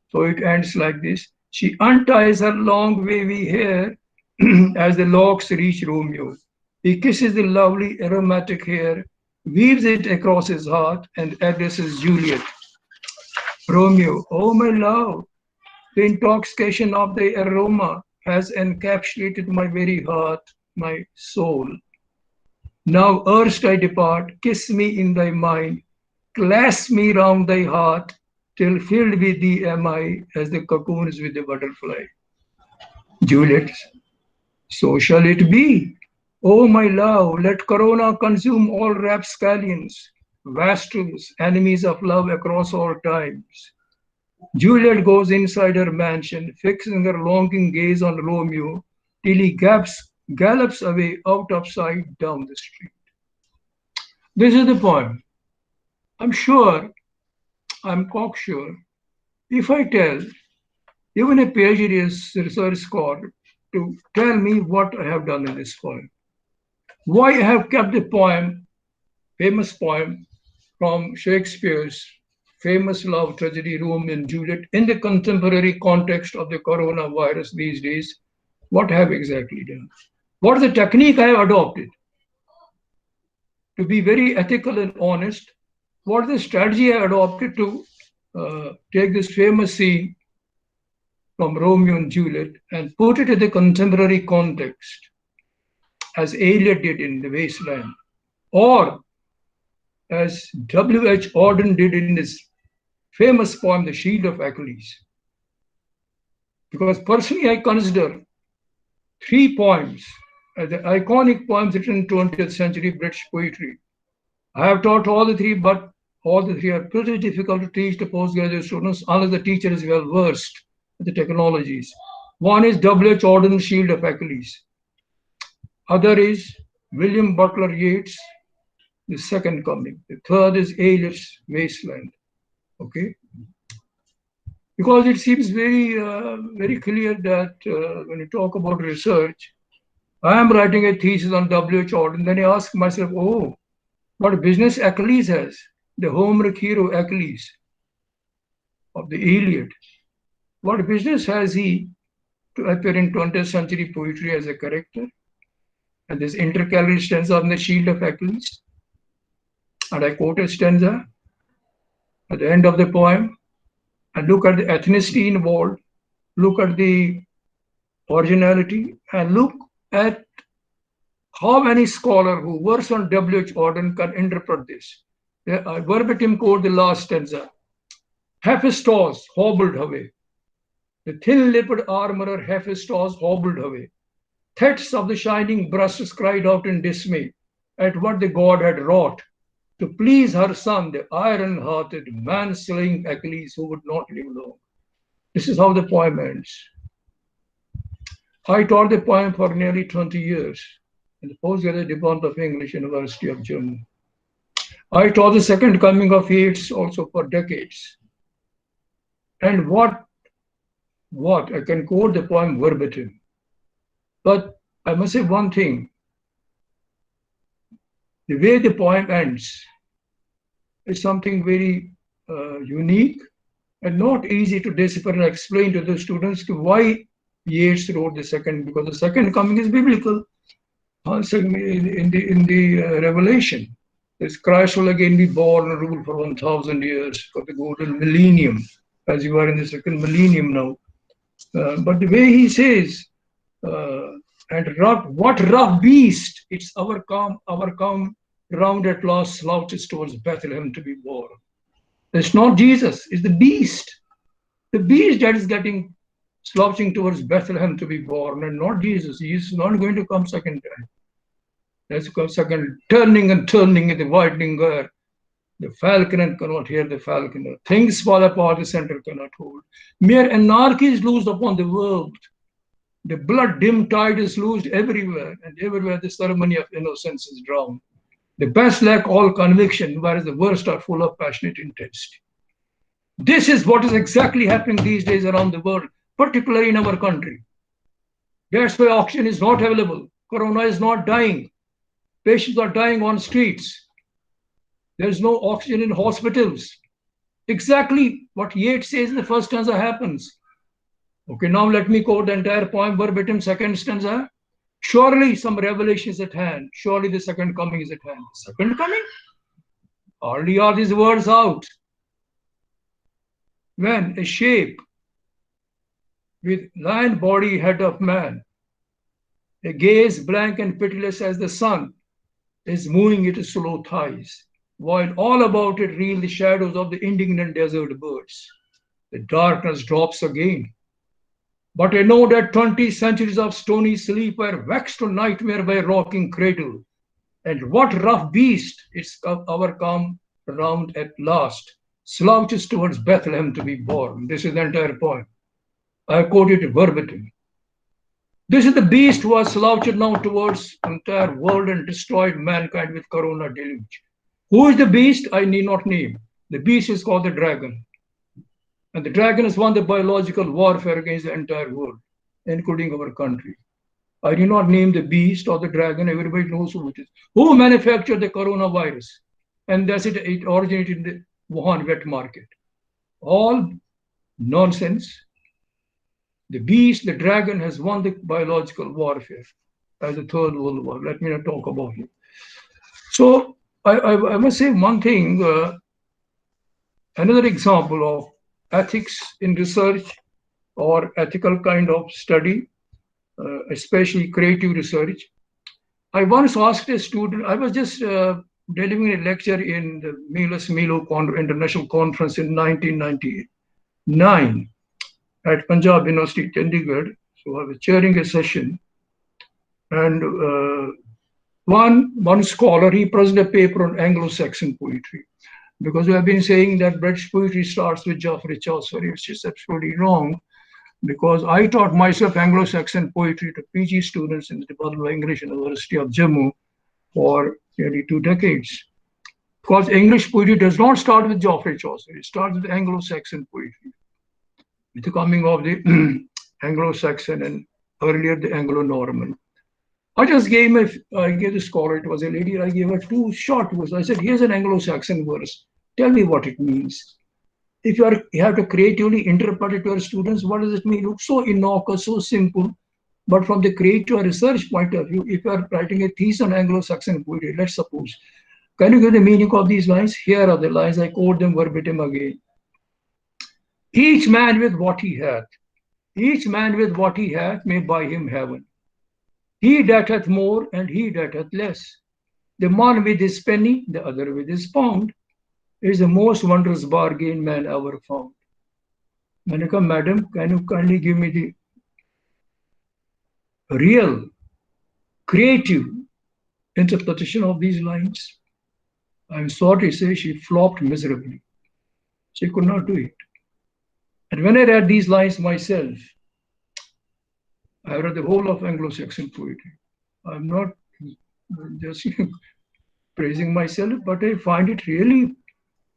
So it ends like this. She unties her long wavy hair as the locks reach Romeo. He kisses the lovely aromatic hair, weaves it across his heart, and addresses Juliet. Romeo, oh my love, the intoxication of the aroma has encapsulated my very heart, my soul. Now erst I depart, kiss me in thy mind, clasp me round thy heart, till filled with thee am I as the cocoon is with the butterfly. Juliet, so shall it be. O my love, let Corona consume all rapscallions, wastrels, enemies of love across all times. Juliet goes inside her mansion, fixing her longing gaze on Romeo, till he gallops away out of sight down the street. This is the poem. I'm cocksure, if I tell even a PhD research scholar to tell me what I have done in this poem, why I have kept the poem, famous poem from Shakespeare's famous love tragedy Romeo and Juliet in the contemporary context of the coronavirus these days, what I have exactly done? What is the technique I have adopted? To be very ethical and honest, what is the strategy I adopted to take this famous scene from Romeo and Juliet and put it in the contemporary context, as Eliot did in The Wasteland, or as W.H. Auden did in his famous poem, The Shield of Achilles. Because personally, I consider three poems as the iconic poems written in 20th century British poetry. I have taught all the three, but all the three are pretty difficult to teach to postgraduate students unless the teacher is well versed with the technologies. One is W.H. Auden's Shield of Achilles. Other is William Butler Yeats' The Second Coming. The third is Eliot's Wasteland. Okay? Because it seems very clear that when you talk about research, I am writing a thesis on W.H. Auden, then I ask myself, oh, what business Achilles has, the Homeric hero Achilles of the Iliad. What business has he to appear in 20th century poetry as a character? And this intercalary stanza on the Shield of Achilles. And I quote a stanza at the end of the poem and look at the ethnicity involved, look at the originality, and look at how any scholar who works on W.H. Auden can interpret this. I verbatim quote the last stanza. Hephaestus hobbled away. The thin-lipped armorer Hephaestus hobbled away. Threats of the shining breasts cried out in dismay. at what the god had wrought to please her son, the iron-hearted, man-slaying Achilles, who would not live long. This is how the poem ends. I taught the poem for nearly 20 years in the postgraduate department of English, University of Jammu. I taught the second coming of Yeats also for decades. And what I can quote the poem verbatim. But I must say one thing. The way the poem ends is something very unique and not easy to decipher and explain to the students why Yeats wrote the second, because the second coming is biblical. In the Revelation, this Christ will again be born and rule for 1,000 years for the golden millennium, as you are in the second millennium now. But the way he says, what rough beast, it's our come round at last slouches towards Bethlehem to be born. It's not Jesus, it's the beast. The beast that is getting slouching towards Bethlehem to be born, and not Jesus. He is not going to come second time. Let's go second, turning and turning in the widening air. The falconer cannot hear the falconer. Things fall apart, the center cannot hold. Mere anarchy is loosed upon the world. The blood-dim tide is loosed everywhere, and everywhere the ceremony of innocence is drowned. The best lack all conviction, whereas the worst are full of passionate intensity. This is what is exactly happening these days around the world, particularly in our country. That's why oxygen is not available. Corona is not dying. Patients are dying on streets. There's no oxygen in hospitals. Exactly what Yeats says in the first stanza happens. Okay, now let me quote the entire poem verbatim, second stanza. Surely some revelation is at hand. Surely the second coming is at hand. Second coming? Hardly are these words out. When a shape with lion body, head of man, a gaze blank and pitiless as the sun, is moving its slow thighs, while all about it reel the shadows of the indignant desert birds. The darkness drops again. But I know that 20 centuries of stony sleep were vexed to nightmare by a rocking cradle. And what rough beast it's our come round at last, slouches towards Bethlehem to be born. This is the entire poem. I quote it verbatim. This is the beast who has slouched now towards the entire world and destroyed mankind with corona deluge. Who is the beast? I need not name. The beast is called the dragon. And the dragon has won the biological warfare against the entire world, including our country. I do not name the beast or the dragon. Everybody knows who it is. Who manufactured the coronavirus? And that's it. It originated in the Wuhan wet market. All nonsense. The beast, the dragon, has won the biological warfare as the Third World War. Let me not talk about it. So I must say one thing. Another example of ethics in research or ethical kind of study, especially creative research. I once asked a student, I was just delivering a lecture in the Milos Milo International Conference in 1999 at Punjab University, Chandigarh. So I was chairing a session, and one scholar, he presented a paper on Anglo-Saxon poetry. Because we have been saying that British poetry starts with Geoffrey Chaucer, which is absolutely wrong. Because I taught myself Anglo-Saxon poetry to PG students in the Department of English, University of Jammu, for nearly 2 decades. Because English poetry does not start with Geoffrey Chaucer, it starts with Anglo-Saxon poetry, with the coming of the Anglo-Saxon and earlier the Anglo-Norman. I gave the scholar, it was a lady, I gave her 2 short verses. I said, here's an Anglo-Saxon verse. Tell me what it means. If you have to creatively interpret it to your students, what does it mean? It looks so innocuous, so simple. But from the creative research point of view, if you are writing a thesis on Anglo-Saxon poetry, let's suppose, can you give the meaning of these lines? Here are the lines, I quote them verbatim again. Each man with what he hath, may buy him heaven. He that hath more and he that hath less. The man with his penny, the other with his pound, is the most wondrous bargain man ever found. Manika, madam, can you kindly give me the real, creative, interpretation of these lines. I'm sorry to say she flopped miserably. She could not do it. And when I read these lines myself, I read the whole of Anglo-Saxon poetry. I'm not just praising myself, but I find it really,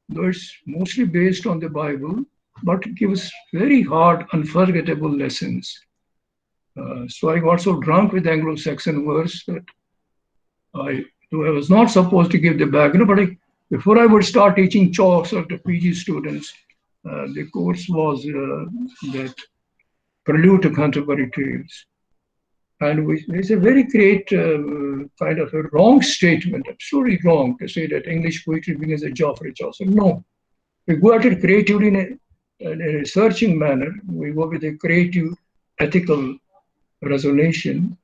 though it's mostly based on the Bible, but it gives very hard, unforgettable lessons. So I got so drunk with Anglo-Saxon verse that I was not supposed to give the background, but before I would start teaching Chaucer to PG students, the course was that Prelude to Canterbury Tales. And it's a very great kind of a wrong statement, absolutely wrong, to say that English poetry begins with Geoffrey Chaucer. No. We go at it creatively in a searching manner. We go with a creative, ethical resonation,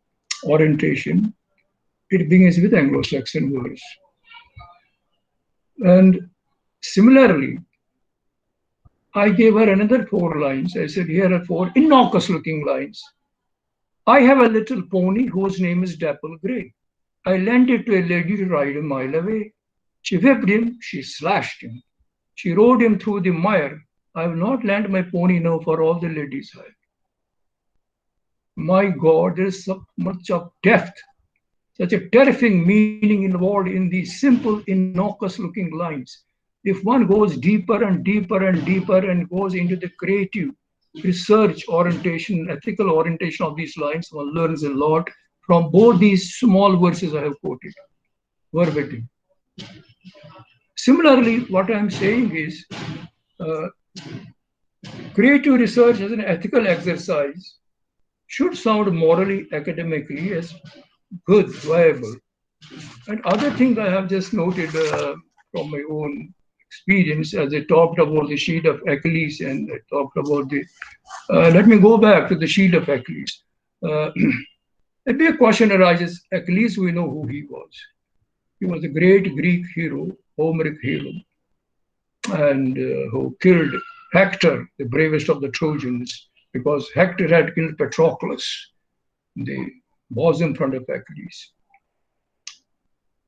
orientation. It begins with Anglo-Saxon words. And similarly, I gave her another 4 lines. I said, here are 4 innocuous-looking lines. I have a little pony whose name is Dapple Grey. I lent it to a lady to ride a mile away. She whipped him, she slashed him. She rode him through the mire. I have not lent my pony now for all the ladies' hire. My God, there is so much of depth, such a terrifying meaning involved in these simple, innocuous-looking lines. If one goes deeper and deeper and deeper and goes into the creative research orientation, ethical orientation of these lines, one learns a lot from both these small verses I have quoted, verbatim. Similarly, what I'm saying is, creative research as an ethical exercise should sound morally, academically as good, viable. And other thing I have just noted from my own experience, as I talked about the Shield of Achilles and I talked about the, let me go back to the Shield of Achilles. A big question arises, Achilles, we know who he was. He was a great Greek hero, Homeric hero, and who killed Hector, the bravest of the Trojans, because Hector had killed Patroclus, the bosom friend of Achilles.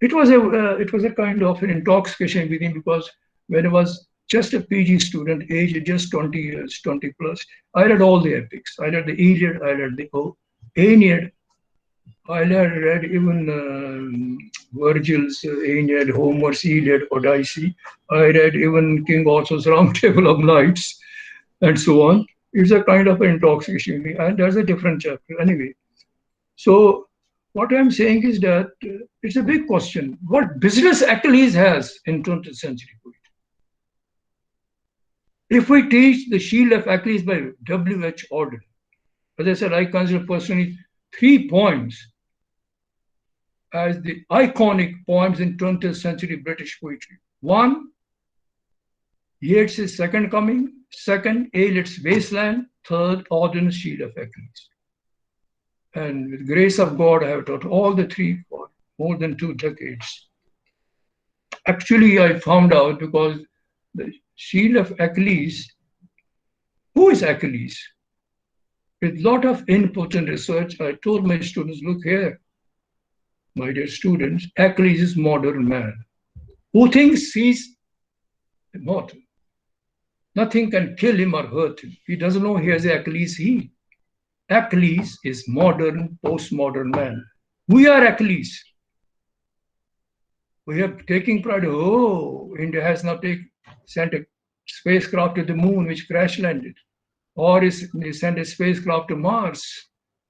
It was a kind of an intoxication with him, because when I was just a PG student, aged just 20 years, 20 plus, I read all the epics. I read the Iliad, I read the Aeneid, I read even Virgil's Aeneid, Homer's Iliad, Odyssey. I read even King Arthur's Round Table of Knights, and so on. It's a kind of an intoxication, and there's a different chapter. Anyway, so what I'm saying is that it's a big question. What business Achilles has in 20th century poetry? If we teach the Shield of Achilles by W.H. Auden, as I said, I consider personally 3 poems as the iconic poems in 20th century British poetry. 1, Yeats's Second Coming. 2nd, Eliot's Wasteland. 3rd, Auden's Shield of Achilles. And with grace of God, I have taught all the 3 for more than 2 decades. Actually, I found out because the Shield of Achilles, who is Achilles? With a lot of input and research, I told my students, look here, my dear students, Achilles is modern man who thinks he's immortal. Nothing can kill him or hurt him. He doesn't know he has an Achilles heel. Achilles is modern, postmodern man. We are Achilles. We are taking pride. Oh, India has now sent a spacecraft to the moon, which crash landed. Or they sent a spacecraft to Mars.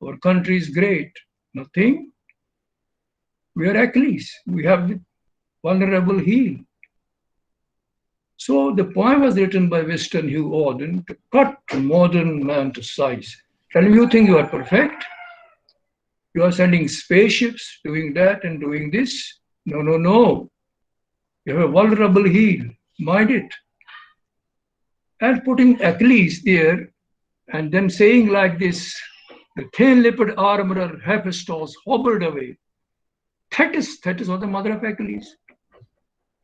Our country is great. Nothing. We are Achilles. We have the vulnerable heel. So the poem was written by Winston Hugh Auden to cut the modern man to size. Tell me, you think you are perfect? You are sending spaceships, doing that and doing this? No, no, no. You have a vulnerable heel. Mind it. And putting Achilles there and then saying like this, the thin-lipped armorer Hephaestus hobbled away. Thetis was the mother of Achilles.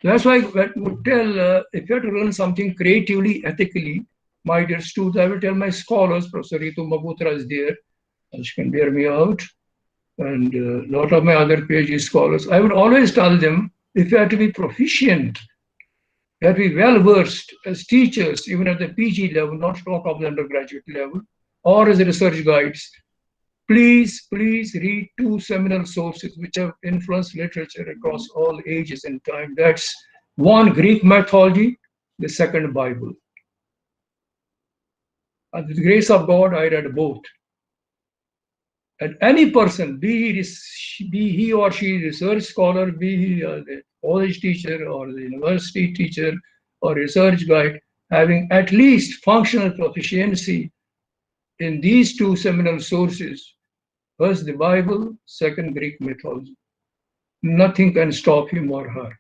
That's why I would tell, if you have to learn something creatively, ethically, my dear students, I will tell my scholars, Professor Ritu Mabutra is there, and she can bear me out. and a lot of my other PhD scholars, I would always tell them, if you have to be proficient, you have to be well versed as teachers, even at the PG level, not talk of the undergraduate level, or as research guides, please read two seminal sources which have influenced literature across all ages and time. That's one, Greek mythology, the second, Bible. And with the grace of God, I read both. And any person, be he or she research scholar, be he the college teacher or the university teacher or research guide, having at least functional proficiency in these two seminal sources, first the Bible, second Greek mythology, nothing can stop him or her.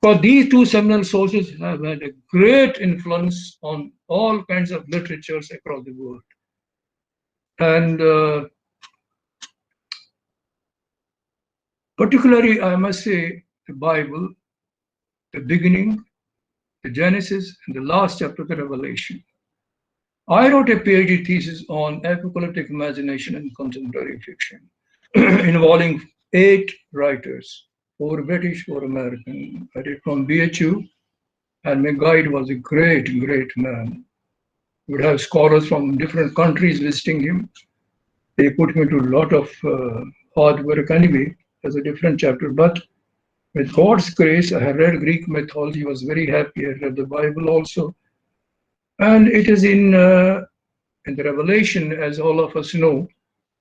Because these two seminal sources have had a great influence on all kinds of literatures across the world. And particularly, I must say, the Bible, the beginning, the Genesis, and the last chapter of the Revelation. I wrote a PhD thesis on apocalyptic imagination and contemporary fiction, involving 8 writers, 4 British, 4 American. I did from BHU, and my guide was a great man. We would have scholars from different countries visiting him. They put me to a lot of hard work anyway. As a different chapter, but with God's grace, I have read Greek mythology, was very happy. I read the Bible also. And it is in the Revelation, as all of us know,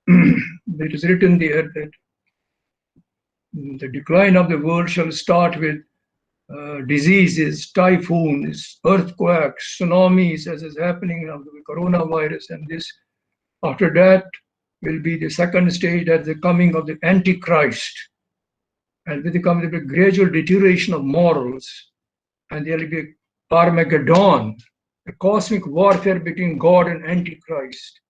it is written there that the decline of the world shall start with diseases, typhoons, earthquakes, tsunamis, as is happening now with the coronavirus. And this, after that, will be the second stage, at the coming of the Antichrist. And with the coming of the gradual deterioration of morals, and there will be Armageddon, a cosmic warfare between God and Antichrist,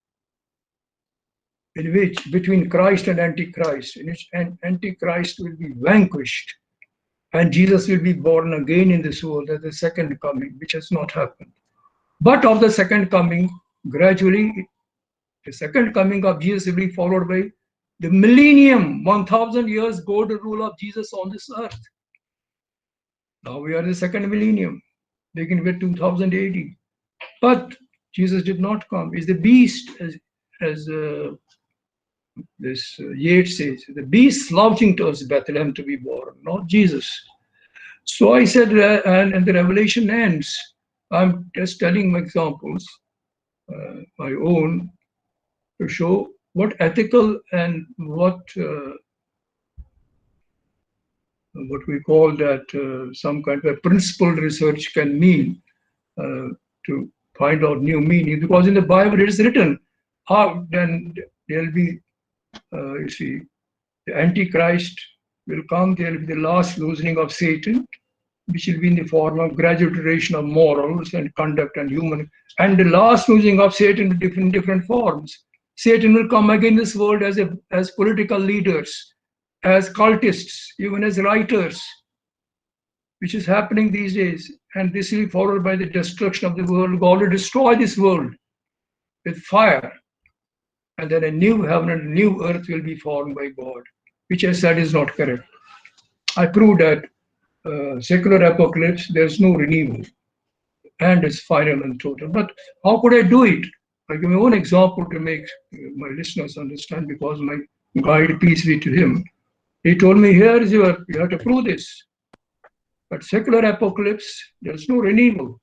in which, between Christ and Antichrist, in which Antichrist will be vanquished, and Jesus will be born again in this world at the second coming, which has not happened. But of the second coming, gradually, the second coming of Jesus will be followed by the millennium, 1,000 years golden rule of Jesus on this earth. Now we are in the second millennium, beginning with 2000 AD. But Jesus did not come. He's the beast, as this Yeats says, the beast slouching towards Bethlehem to be born, not Jesus. So I said, and the Revelation ends. I'm just telling my examples, my own, to show what ethical and what we call that some kind of a principled research can mean to find out new meaning. Because in the Bible it is written, then there will be, you see, the Antichrist will come, there will be the last loosening of Satan, which will be in the form of gradual deterioration of morals and conduct and human, and the last losing of Satan in different forms. Satan will come again in this world as political leaders, as cultists, even as writers, which is happening these days. And this will be followed by the destruction of the world. God will destroy this world with fire. And then a new heaven and a new earth will be formed by God, which I said is not correct. I proved that secular apocalypse, there's no renewal, and it's final and total. But how could I do it? I give my own example to make my listeners understand, because my guide, peace be to him, he told me, here is you have to prove this. But secular apocalypse, there's no renewal.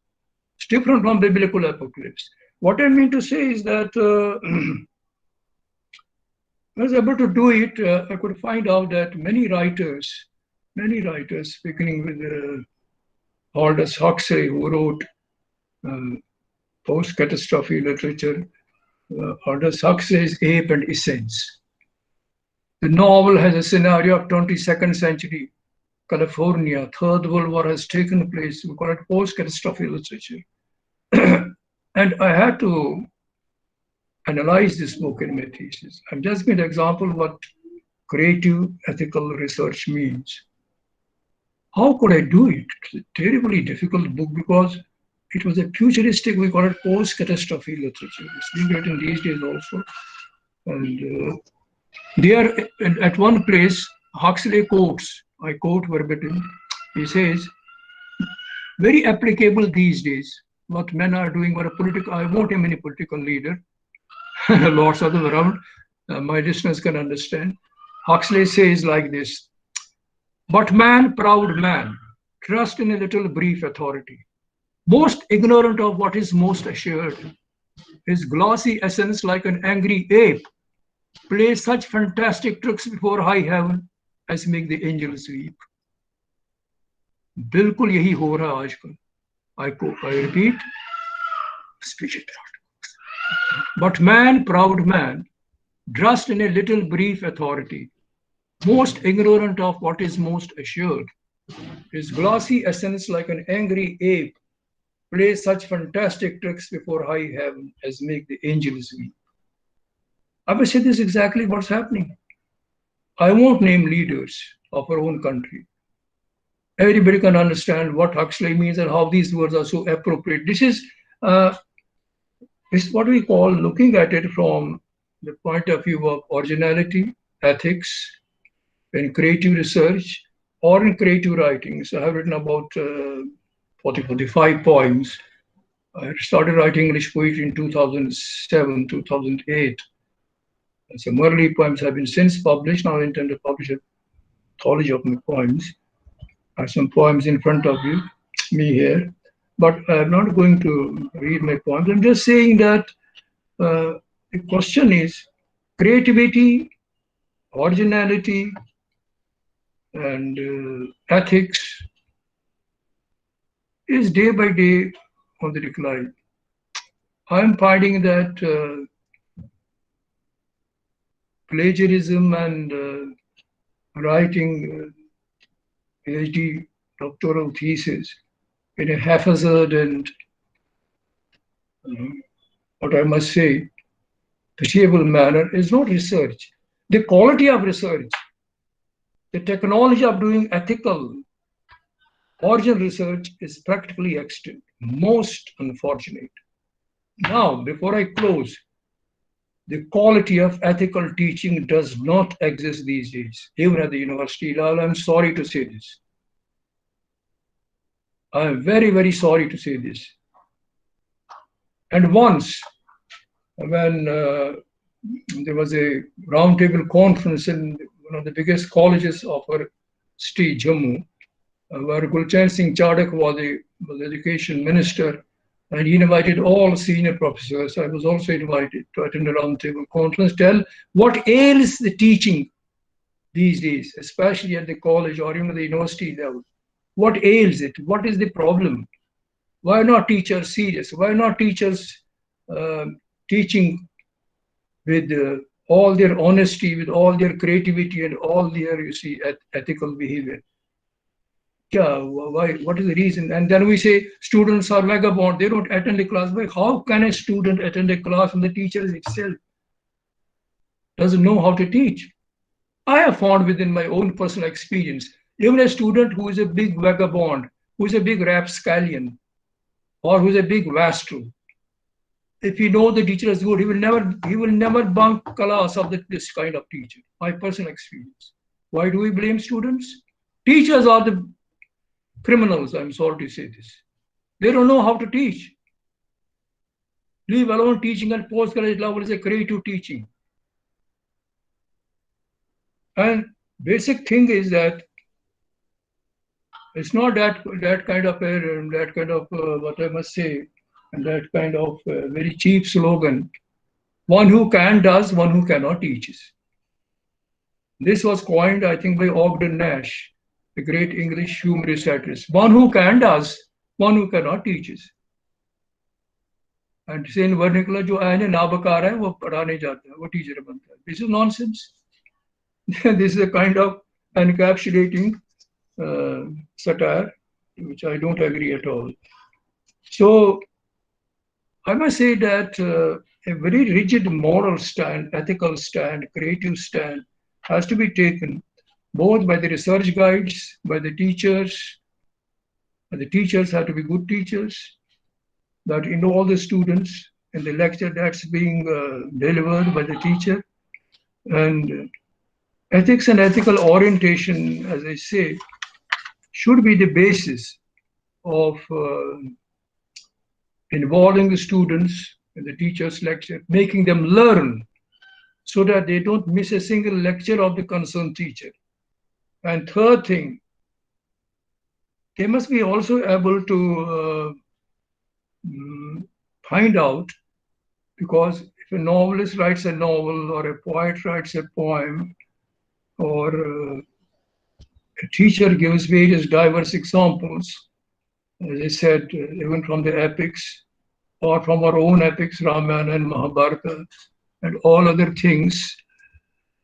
It's different from biblical apocalypse. What I mean to say is that I was able to do it. I could find out that many writers, beginning with Aldous Huxley, who wrote post-catastrophe literature, Aldous Huxley's Ape and Essence. The novel has a scenario of 22nd century California. Third World War has taken place. We call it post-catastrophe literature. And I had to analyze this book in my thesis. I'm just giving an example of what creative ethical research means. How could I do it? It's a terribly difficult book because it was a futuristic, we call it post-catastrophe literature. It's being written these days also. And They are at one place, Huxley quotes, I quote verbatim, he says, very applicable these days, what men are doing, what a political, I won't name any political leader, lots of them around, my listeners can understand. Huxley says like this, but man, proud man, trust in a little brief authority, most ignorant of what is most assured, his glossy essence like an angry ape, plays such fantastic tricks before high heaven as make the angels weep. बिल्कुल यही हो रहा है आजकल. I repeat, speech it out. But man, proud man, dressed in a little brief authority, most ignorant of what is most assured, his glossy essence like an angry ape, plays such fantastic tricks before high heaven as make the angels weep. I will say this is exactly what's happening. I won't name leaders of our own country. Everybody can understand what Huxley means and how these words are so appropriate. This is what we call looking at it from the point of view of originality, ethics, in creative research, or in creative writing. So I have written about 45 poems. I started writing English poetry in 2007, 2008. Some early poems have been since published. Now I intend to publish a anthology of my poems. I have some poems in front of you, me here. But I'm not going to read my poems. I'm just saying that the question is creativity, originality, and ethics is day by day on the decline. I'm finding that plagiarism and writing PhD doctoral thesis in a haphazard and what I must say, pitiable manner is not research. The quality of research, the technology of doing ethical original research is practically extinct. Most unfortunate. Now, before I close, the quality of ethical teaching does not exist these days, even at the university level. I'm sorry to say this. I'm very, very sorry to say this. And once, when there was a roundtable conference in one of the biggest colleges of our state, Jammu, where Gulchain Singh Chadak was the education minister, and he invited all senior professors. I was also invited to attend a roundtable conference, tell what ails the teaching these days, especially at the college or even the university level. What ails it? What is the problem? Why are not teachers serious? Why are not teachers teaching with all their honesty, with all their creativity and all their, ethical behavior? Yeah, why? What is the reason? And then we say students are vagabond, they don't attend the class. But how can a student attend a class when the teacher itself doesn't know how to teach? I have found within my own personal experience, even a student who is a big vagabond, who is a big rapscallion, or who is a big wastrel, if he knows the teacher is good, he will never bunk class of this kind of teacher. My personal experience. Why do we blame students? Teachers are the criminals, I'm sorry to say this. They don't know how to teach. Leave alone teaching at post-college level is a creative teaching. And basic thing is that it's not that kind of what I must say, and that kind of very cheap slogan. One who can does, one who cannot teaches. This was coined, I think, by Ogden Nash, the great English humorist satirist. One who can does, one who cannot teaches. And saying vernacular, जो आने ना बका रहा है वो पढ़ाने जाता है, वो teacher बनता है. This is nonsense. This is a kind of encapsulating satire, which I don't agree at all. So I must say that a very rigid moral stand, ethical stand, creative stand has to be taken both by the research guides, by the teachers. And the teachers have to be good teachers, that all the students in the lecture that's being delivered by the teacher And ethics and ethical orientation, as I say, should be the basis of involving the students in the teacher's lecture, making them learn so that they don't miss a single lecture of the concerned teacher. And third thing, they must be also able to find out, because if a novelist writes a novel or a poet writes a poem, or a teacher gives various diverse examples, as I said, even from the epics or from our own epics, Ramayana and Mahabharata and all other things.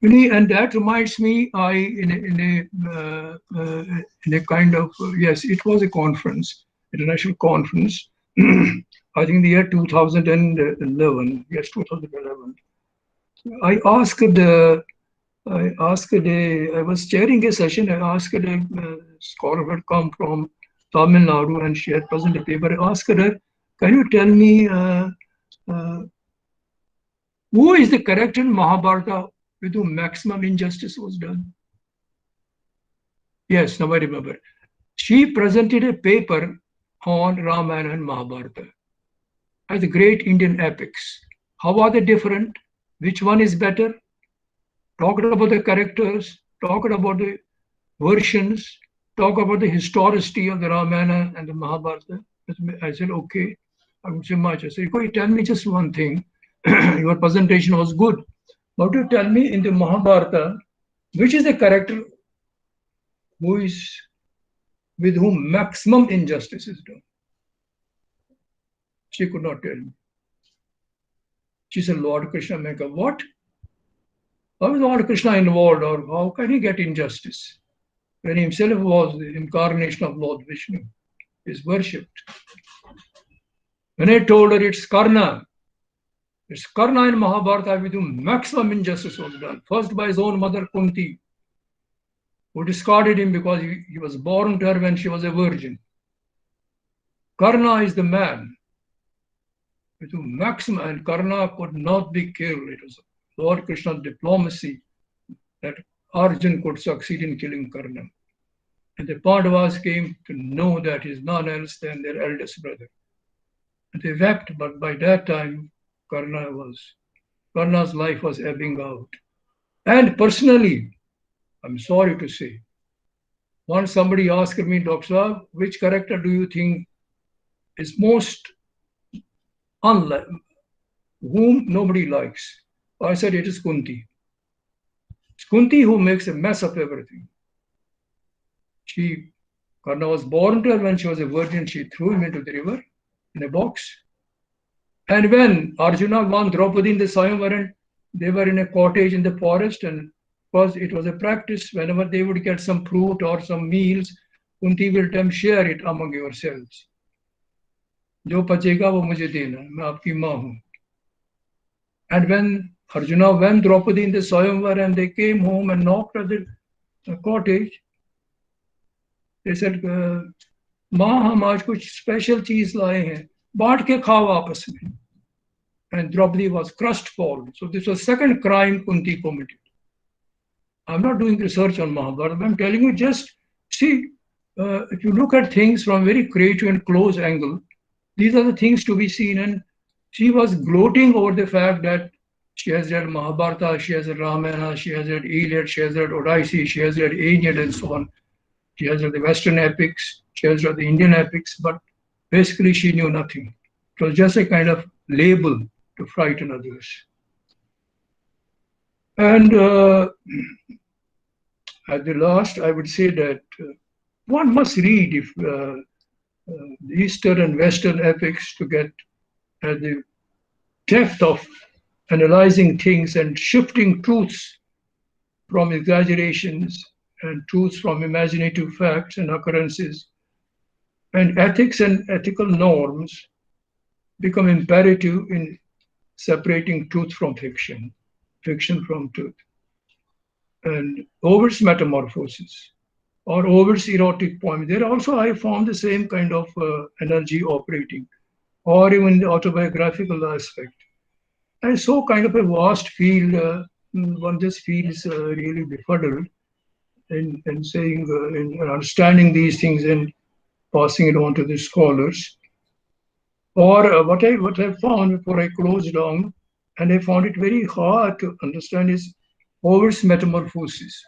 And that reminds me, in a kind of, yes, it was a conference, international conference, I think the year 2011, yes, 2011. I was chairing a session. I asked a scholar who had come from Tamil Nadu and she had presented a paper. I asked her, can you tell me who is the character in Mahabharata with whom maximum injustice was done? Yes, now I remember. She presented a paper on Ramayana and Mahabharata as the great Indian epics. How are they different? Which one is better? Talked about the characters, talked about the versions, talk about the historicity of the Ramayana and the Mahabharata. I said, okay, I would say much. I said, could you tell me just one thing? Your presentation was good. But you tell me in the Mahabharata, which is the character who is with whom maximum injustice is done? She could not tell me. She said, Lord Krishna. I go, what? How is Lord Krishna involved, or how can he get injustice when he himself was the incarnation of Lord Vishnu, is worshipped? When I told her it's Karna in Mahabharata with whom maximum injustice was done. First by his own mother Kunti, who discarded him because he was born to her when she was a virgin. Karna is the man with whom maximum, and Karna could not be killed. It was Lord Krishna's diplomacy that Arjun could succeed in killing Karna. And the Pandavas came to know that he is none else than their eldest brother. And they wept, but by that time, Karna's life was ebbing out. And personally, I'm sorry to say, once somebody asked me, Dr. Saab, which character do you think is most unlike, whom nobody likes? I said it is Kunti. It's Kunti who makes a mess of everything. Karna was born to her when she was a virgin. She threw him into the river in a box. And when Arjuna won Draupadi in the Swayamvaran, they were in a cottage in the forest, and because it was a practice, whenever they would get some fruit or some meals, Kunti will tell them, share it among yourselves. Jo pachega wo mujhe dena, main aapki maa hu. And when Arjuna went Draupadi in the Swayamvar and they came home and knocked at the cottage, they said, माँ हम आज कुछ special चीज लाए हैं, बांट के खाओ आपस में. And Draupadi was crestfallen. So this was second crime Kunti committed. I'm not doing research on Mahabharata. I'm telling you, just see, if you look at things from a very creative and close angle, these are the things to be seen. And she was gloating over the fact that she has read Mahabharata, she has read Ramayana, she has read Iliad, she has read Odyssey, she has read Aeneid, and so on. She has read the Western epics, she has read the Indian epics, but basically she knew nothing. It was just a kind of label to frighten others. And at the last, I would say that one must read if the Eastern and Western epics to get at the depth of analyzing things and shifting truths from exaggerations and truths from imaginative facts and occurrences. And ethics and ethical norms become imperative in separating truth from fiction, fiction from truth. And Ovid's Metamorphoses or Ovid's erotic poem, there also I found the same kind of energy operating, or even the autobiographical aspect. I saw kind of a vast field one just feels really befuddled in saying, in understanding these things and passing it on to the scholars. Or what I found before I closed down, and I found it very hard to understand, is Ovid's Metamorphosis.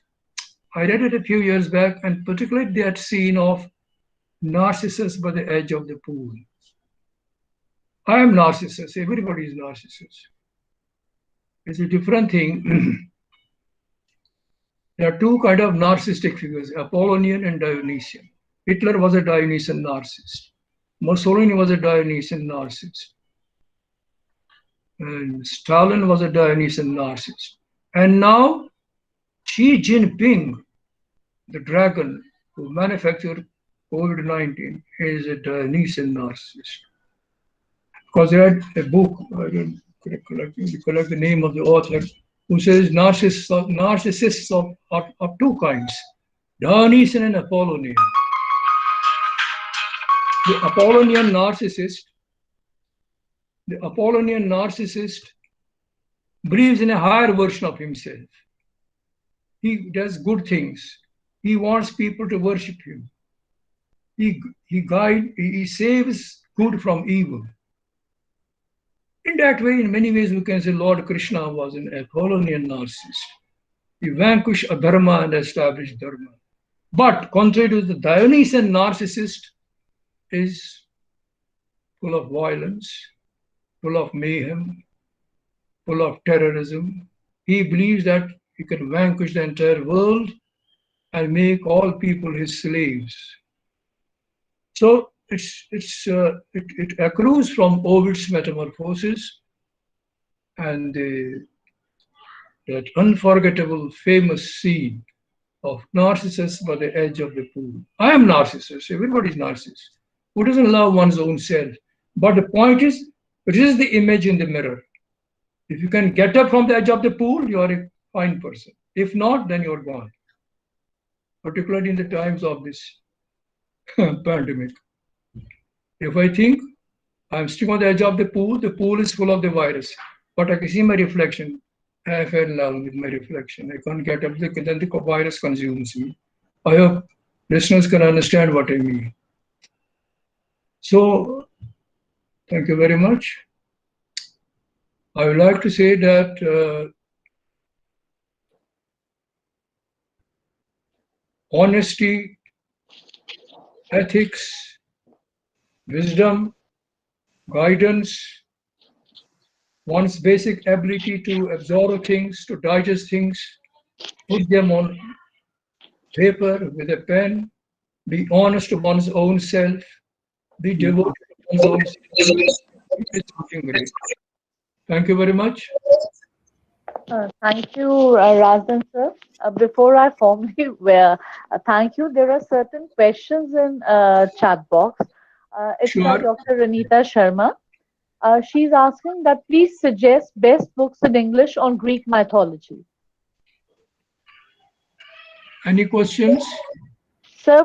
I read it a few years back, and particularly that scene of Narcissus by the edge of the pool. I am Narcissus. Everybody is Narcissus. It's a different thing. There are two kind of narcissistic figures, Apollonian and Dionysian. Hitler was a Dionysian narcissist. Mussolini was a Dionysian narcissist. And Stalin was a Dionysian narcissist. And now Xi Jinping, the dragon who manufactured COVID-19, is a Dionysian narcissist. Because I read a book, I don't collect the name of the author, who says narcissists of two kinds, Dionysian and Apollonian. The Apollonian narcissist believes in a higher version of himself. He does good things. He wants people to worship him. He saves good from evil. In that way, in many ways, we can say Lord Krishna was an Apollonian narcissist. He vanquished adharma and established dharma. But contrary to the Dionysian narcissist, is full of violence, full of mayhem, full of terrorism. He believes that he can vanquish the entire world and make all people his slaves. So it accrues from Ovid's Metamorphosis and that unforgettable famous scene of Narcissus by the edge of the pool. I am Narcissus. Everybody is Narcissus. Who doesn't love one's own self? But the point is, it is the image in the mirror. If you can get up from the edge of the pool, you are a fine person. If not, then you're gone. Particularly in the times of this pandemic. If I think I'm sitting on the edge of the pool is full of the virus, but I can see my reflection. I fell in love with my reflection. I can't get up, then the virus consumes me. I hope listeners can understand what I mean. So, thank you very much. I would like to say that honesty, ethics, wisdom, guidance, one's basic ability to absorb things, to digest things, put them on paper with a pen, be honest to one's own self, be devoted to one's own self. It's something great. Thank you very much. Thank you, Razdan sir. Before I formally thank you, there are certain questions in chat box. It's by Sure. Dr. Anita Sharma. She's asking that please suggest best books in English on Greek mythology. Any questions? Sir,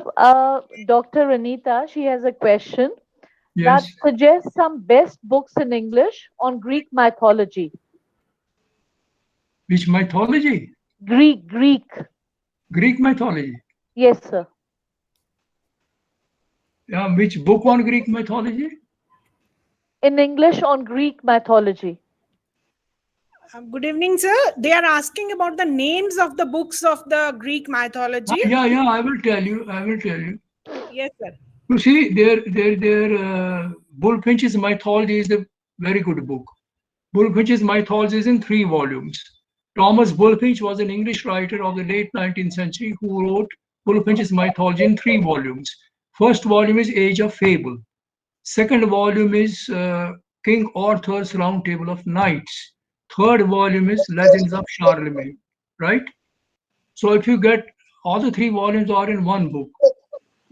Dr. Anita, she has a question that Yes. suggests some best books in English on Greek mythology. Which mythology? Greek. Greek mythology. Yes, sir. Yeah, which book on Greek mythology? In English on Greek mythology. Good evening, sir. They are asking about the names of the books of the Greek mythology. Yeah, I will tell you. Yes, sir. You see, their Bullfinch's Mythology is a very good book. Bullfinch's Mythology is in 3 volumes. Thomas Bullfinch was an English writer of the late 19th century who wrote Bullfinch's Mythology in 3 volumes. First volume is Age of Fable. Second volume is King Arthur's Round Table of Knights. Third volume is Legends of Charlemagne, right? So if you get all the 3 volumes are in one book.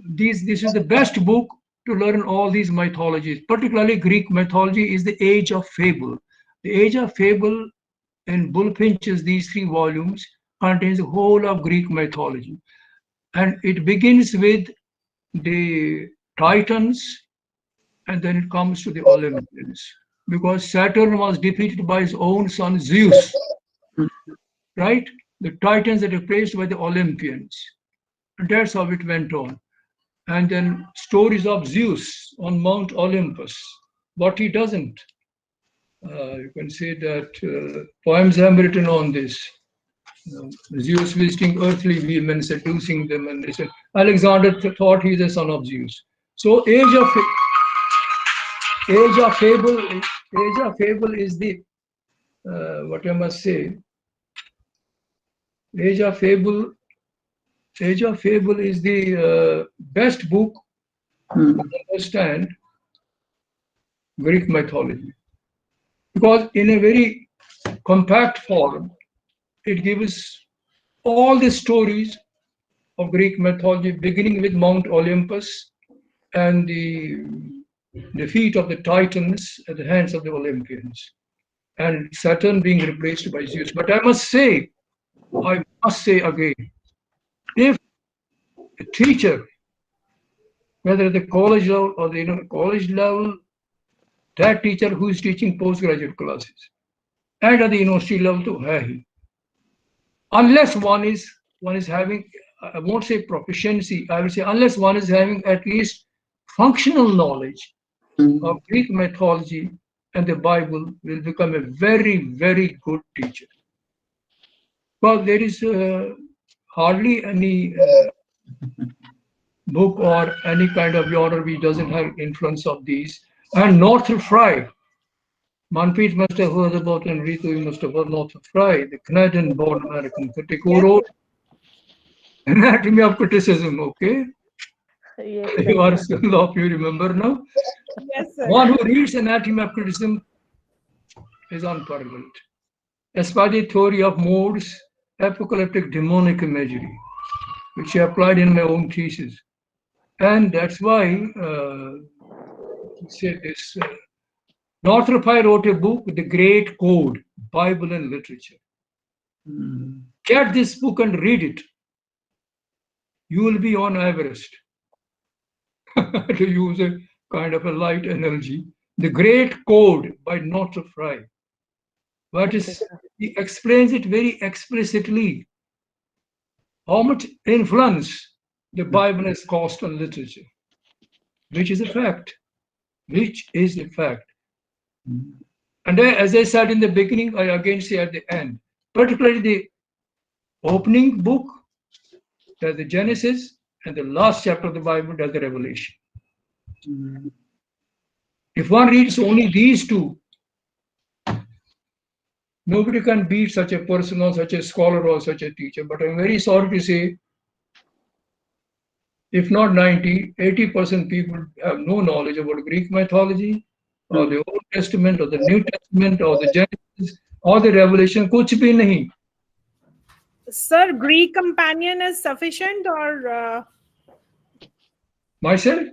This is the best book to learn all these mythologies, particularly Greek mythology is the Age of Fable. The Age of Fable in Bullfinch's these 3 volumes contains the whole of Greek mythology. And it begins with the Titans and then it comes to the Olympians. Because Saturn was defeated by his own son Zeus. right? The Titans are replaced by the Olympians. And that's how it went on. And then stories of Zeus on Mount Olympus, what he doesn't. You can say that poems have been written on this. Zeus visiting earthly women, seducing them, and they said Alexander thought he's the son of Zeus. So age of fable is the what I must say. Age of fable is the best book to understand Greek mythology, because in a very compact form, it gives all the stories of Greek mythology, beginning with Mount Olympus and the defeat of the Titans at the hands of the Olympians, and Saturn being replaced by Zeus. But I must say again, if a teacher, whether at the college level or the college level, that teacher who is teaching postgraduate classes, and at the university level to hai, unless one is having, I won't say proficiency, I will say unless one is having at least functional knowledge of Greek mythology and the Bible, will become a very, very good teacher. Well, there is hardly any book or any kind of genre which doesn't have influence of these. And Northrop Frye, Manpreet must have heard about, and Ritu, you must have heard Northrop Frye, the Canadian-born American critic who wrote Anatomy of Criticism, okay? Yes, You are still of you remember now? Yes, sir. One who reads Anatomy of Criticism is unparalleled. As per the theory of modes, apocalyptic demonic imagery, which I applied in my own thesis. And that's why, say this, Northrop Frye wrote a book, The Great Code, Bible and Literature. Get this book and read it. You will be on Everest, to use a kind of a light analogy. The Great Code by Northrop Frye. What is, he explains it very explicitly, how much influence the Bible has caused on literature, which is a fact. Which is a fact. And as I said in the beginning, I again say at the end, particularly the opening book, does the Genesis, and the last chapter of the Bible does the Revelation. If one reads only these two, nobody can beat such a person or such a scholar or such a teacher. But I'm very sorry to say, if not 90, 80% people have no knowledge about Greek mythology or the Old Testament or the New Testament or the Genesis or the Revelation. Kuch bhi nahi. Sir, Greek companion is sufficient, or Myself?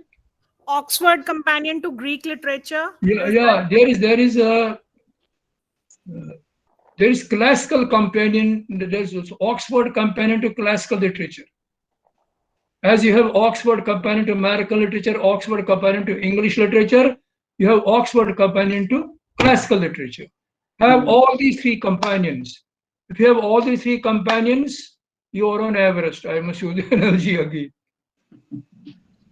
Oxford companion to Greek literature? Yeah. There is classical companion. There is also Oxford companion to classical literature. As you have Oxford companion to American literature, Oxford companion to English literature, you have Oxford companion to classical literature. Have all these three companions. If you have all these three companions, you are on Everest. I must use the analogy again.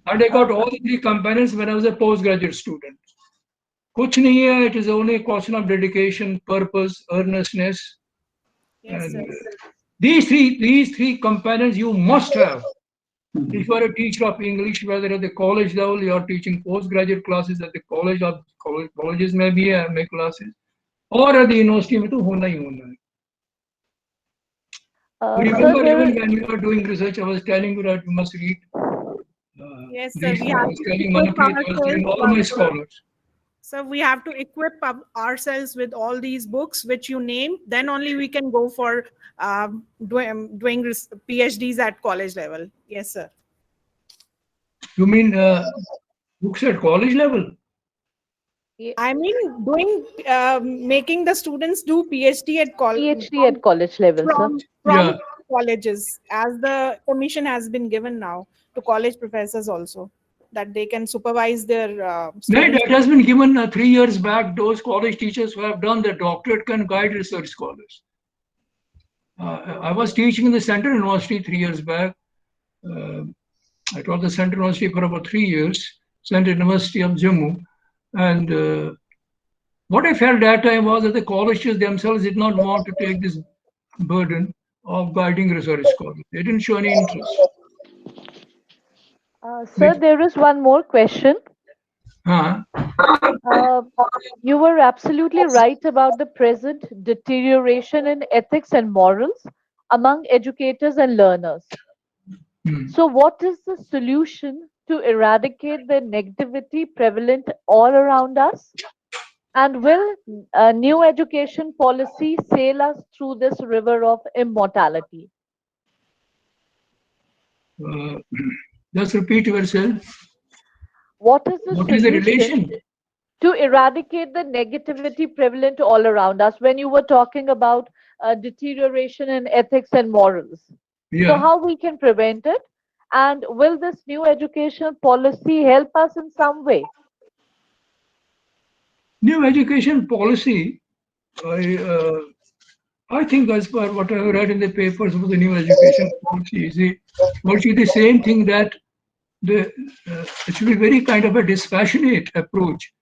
And I got all the three companions when I was a postgraduate student. Kuch nahi hai, it is only a question of dedication, purpose, earnestness. Yes, And sir. these three companions you must have. If you are a teacher of English, whether at the college level, you are teaching postgraduate classes at the colleges maybe make classes, or at the university, mein to hona hi hona hai. You remember even when you were doing research, I was telling you that you must read. Yes, sir. These We things. I have was to telling equip Manpreet, I was telling all my ourselves. scholars. So we have to equip ourselves with all these books which you named. Then only we can go for doing PhDs at college level. Yes, sir. You mean books at college level? I mean, making the students do PhD at college. PhD at college level, sir. From Yeah. colleges, as the commission has been given now to college professors also, that they can supervise their Right, students. that has been given 3 years back. Those college teachers who have done the doctorate can guide research scholars. I was teaching in the Central University 3 years back. I taught the Central University for about 3 years, Central University of Jammu. And what I felt that time was that the colleges themselves did not want to take this burden of guiding research scholars. They didn't show any interest. Sir, there is one more question. Huh? You were absolutely right about the present deterioration in ethics and morals among educators and learners. So, what is the solution to eradicate the negativity prevalent all around us? And will a new education policy sail us through this river of immortality? Just repeat yourself. What is the What is the solution relation? to eradicate the negativity prevalent all around us when you were talking about deterioration in ethics and morals? So Yeah. how we can prevent it, and will this new education policy help us in some way? New education policy, I think as per what I have read in the papers about the new education policy, is the same thing that it should be very kind of a dispassionate approach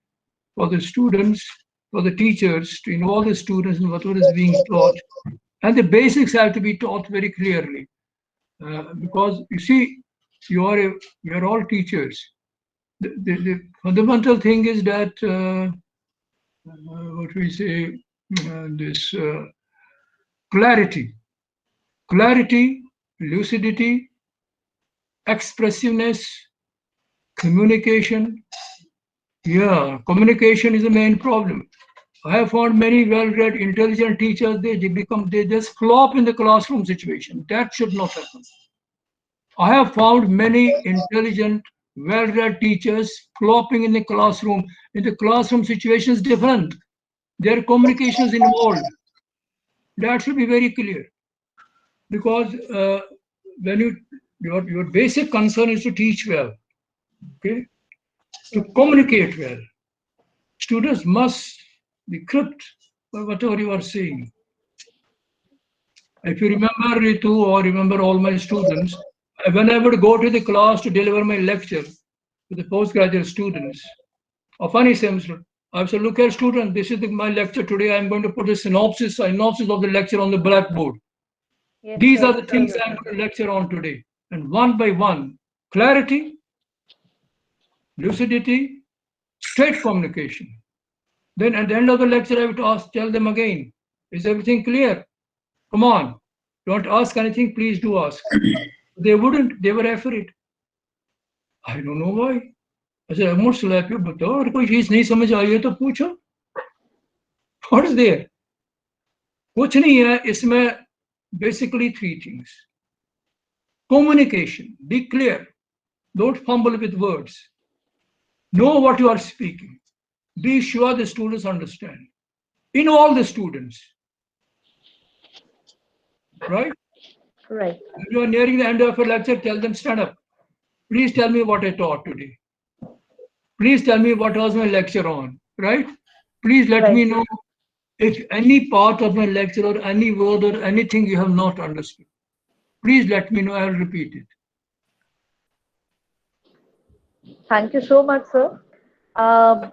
for the students, for the teachers to involve the students in whatever is being taught. And the basics have to be taught very clearly. Because you see, you're all teachers. The fundamental thing is that what we say, this clarity, lucidity, expressiveness, communication. Yeah, communication is the main problem. I have found many well-read, intelligent teachers, they just flop in the classroom situation. That should not happen. I have found many intelligent, well-read teachers flopping in the classroom. In the classroom situation is different. Their communication is involved. That should be very clear. Because when your basic concern is to teach well, okay, to communicate well. Students must be equipped for whatever you are saying. If you remember Ritu or remember all my students, when I would go to the class to deliver my lecture to the postgraduate students of any semester, I would say, look here, student, this is my lecture today. I'm going to put a synopsis of the lecture on the blackboard. Yes, These sir. are the things I'm going to lecture on today. And one by one, clarity, lucidity, straight communication. Then at the end of the lecture, I would tell them again, is everything clear? Come on, don't ask anything, please do ask. They wouldn't, they were afraid. I don't know why. I said, I must slap you, but और कोई चीज नहीं समझ आई है तो पूछो. What is there? कुछ नहीं है, इसमें basically 3 things. Communication, be clear. Don't fumble with words. Know what you are speaking. Be sure the students understand. Involve the students. Right? Right. When you are nearing the end of a lecture, tell them, stand up. Please tell me what I taught today. Please tell me what was my lecture on, right? Please let me know if any part of my lecture or any word or anything you have not understood. Please let me know, I will repeat it. Thank you so much, sir.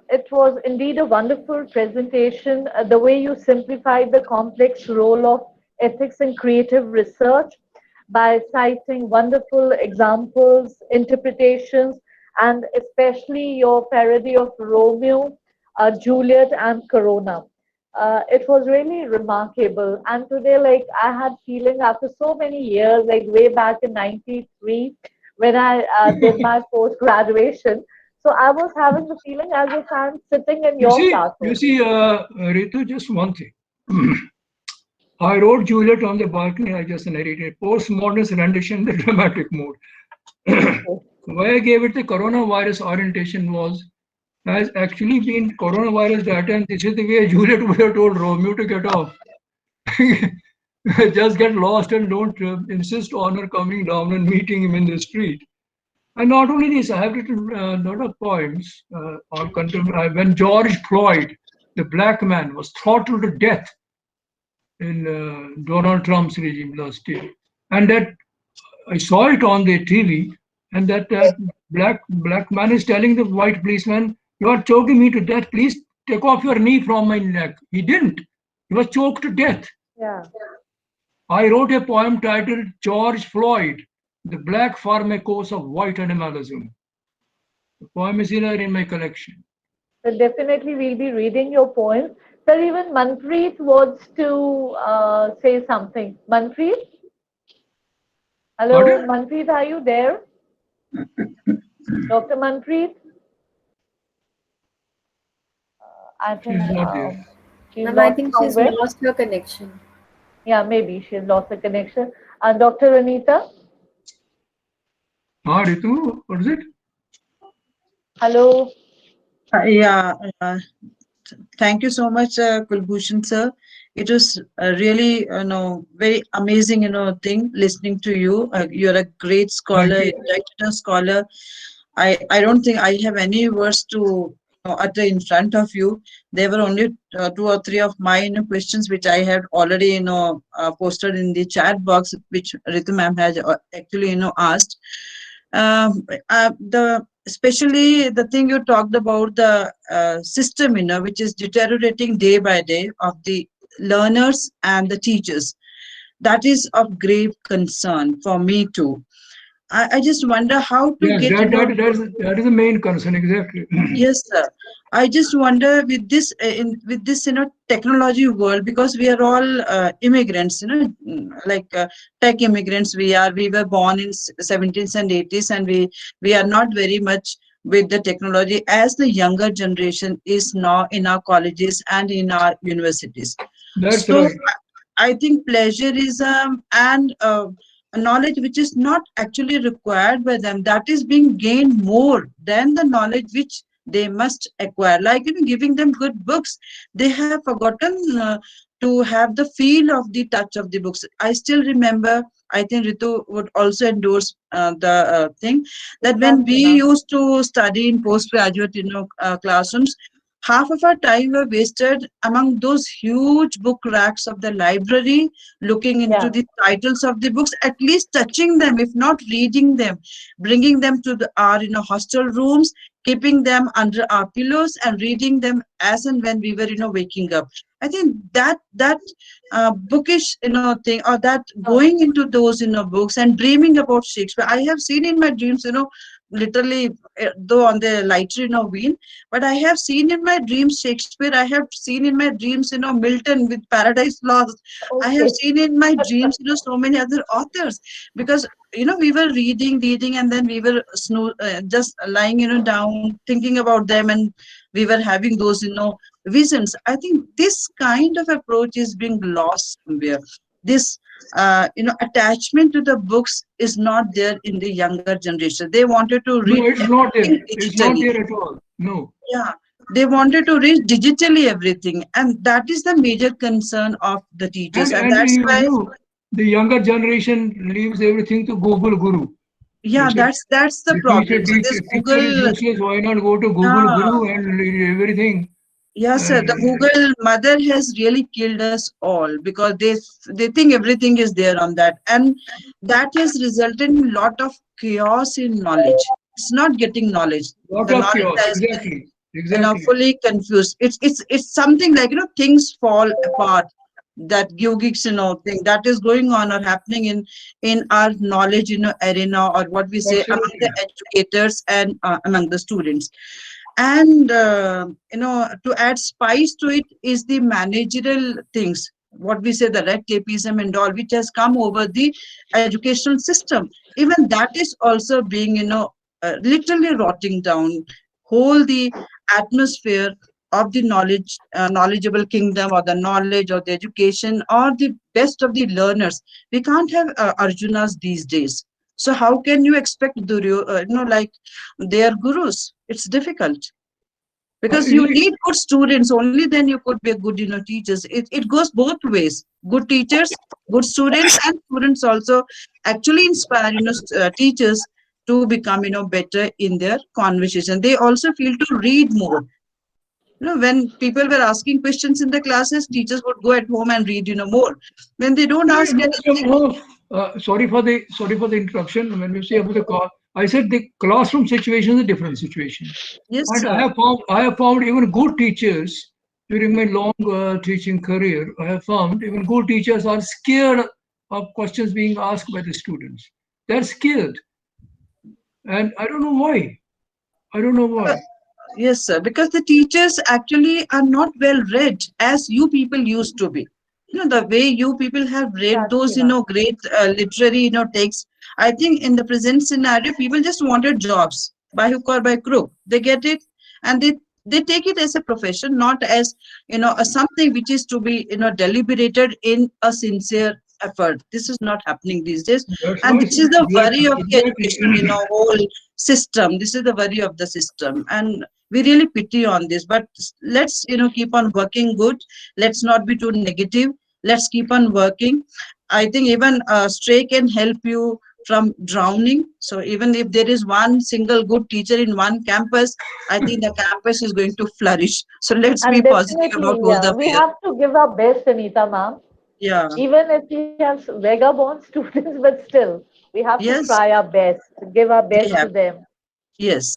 It was indeed a wonderful presentation. The way you simplified the complex role of ethics in creative research by citing wonderful examples, interpretations, and especially your parody of Romeo, Juliet, and Corona. It was really remarkable. And today, like, I had feeling after so many years, like way back in '93, when I did my post graduation. So I was having the feeling as if I'm sitting in your classroom. You see, Ritu, just one thing. I wrote Juliet on the balcony, I just narrated postmodernist rendition, the dramatic mode. Why I gave it the coronavirus orientation has actually been coronavirus data, and this is the way Juliet would have told Romeo to get off. Just get lost and don't insist on her coming down and meeting him in the street. And not only this, I have written a lot of poems on when George Floyd, the black man, was throttled to death in Donald Trump's regime last year. And that I saw it on the TV, and that black man is telling the white policeman, "You are choking me to death. Please take off your knee from my neck." He didn't. He was choked to death. Yeah. I wrote a poem titled George Floyd, the Black Pharmacos of White Animalism. The poem is in my collection. So definitely we'll be reading your poems. Sir, even Manpreet wants to say something. Manpreet? Hello, Pardon? Manpreet, are you there? Dr. Manpreet? I think She's not there. she's Ma'am, I not think she's somewhere. lost her connection. Yeah, maybe she's lost the connection. And Dr. Anita? Ritu, what is it? Hello. Yeah, thank you so much, Kulbhushan sir. It was really, very amazing, thing listening to you. You're a great scholar, Thank you. a scholar. I don't think I have any words to utter in front of you. There were only 2 or 3 of my questions which I had already posted in the chat box, which Ritu ma'am has actually asked. The especially the thing you talked about, the system which is deteriorating day by day of the learners and the teachers, that is of grave concern for me too. I just wonder how to Yes, get that is the main concern, exactly. Yes, sir. I just wonder with this with this technology world, because we are all immigrants, like tech immigrants. We were born in 70s and 80s, and we are not very much with the technology as the younger generation is now in our colleges and in our universities. That's So right. I think plagiarism and a knowledge which is not actually required by them, that is being gained more than the knowledge which they must acquire. Like giving them good books, they have forgotten to have the feel of the touch of the books. I still remember. I think Ritu would also endorse the thing that when we Sanjana. used to study in postgraduate, classrooms, half of our time were wasted among those huge book racks of the library, looking into Yeah. the titles of the books, at least touching them, if not reading them, bringing them to our hostel rooms, keeping them under our pillows and reading them as and when we were waking up. I think that bookish thing, or that going into those books and dreaming about Shakespeare, I have seen in my dreams, literally, though on the lighter vein, but I have seen in my dreams Shakespeare. I have seen in my dreams, Milton with Paradise Lost. I have Okay. seen in my dreams, so many other authors, because we were reading, and then we were just lying, down, thinking about them, and we were having those, visions. I think this kind of approach is being lost somewhere. This, attachment to the books is not there in the younger generation. They wanted to read No, it's not there. everything It's not digitally. there at all. No. Yeah, they wanted to read digitally everything, and that is the major concern of the teachers, and And that's why, the younger generation leaves everything to Google Guru. yeah, They say, that's the the problem. So this teacher is Google, useless. Why not go to Google yeah, Guru and read everything? yes, sir, the And Google mother has really killed us all, because they think everything is there on that, and that has resulted in a lot of chaos in knowledge. It's not getting knowledge. lot The of knowledge chaos. has been Exactly. Exactly. fully confused. It's something like things fall apart. That geeks thing that is going on or happening in our knowledge arena, or what we say, among the Absolutely. educators and among the students. And to add spice to it is the managerial things, what we say, the red tapeism and all, which has come over the educational system. Even that is also being literally rotting down whole the atmosphere of the knowledgeable kingdom, or the knowledge, or the education, or the best of the learners. We can't have Arjunas these days. So how can you expect like their gurus? It's difficult, because you It- need good students, only then you could be a good teachers. It goes both ways. Good teachers, good students, and students also actually inspire teachers to become better in their conversation. They also feel to read more. When people were asking questions in the classes, teachers would go at home and read, more. When they don't ask anything, Sorry for the interruption. When you say about the call, I said the classroom situation is a different situation. yes, And sir. I have found even good teachers during my long teaching career. I have found even good teachers are scared of questions being asked by the students. They're scared, and I don't know why. I don't know why. Yes, sir, because the teachers actually are not well read as you people used to be. The way you people have read That's those, enough. great literary, texts. I think in the present scenario, people just wanted jobs by hook or by crook. They get it, and they take it as a profession, not as, a something which is to be, deliberated in a sincere effort. This is not happening these days, That's and why this is the worry of the education, exactly. whole system. This is the worry of the system, and we really pity on this, but let's keep on working good. Let's not be too negative. Let's keep on working. I think even Stray can help you from drowning. So even if there is one single good teacher in one campus, I think the campus is going to flourish. So let's be And positive about definitely, all the we fear. have to give our best, Anita ma'am. Yeah. Even if we have vagabond students, but still, we have to Yes, try our best, give our we best to have. them. Yes.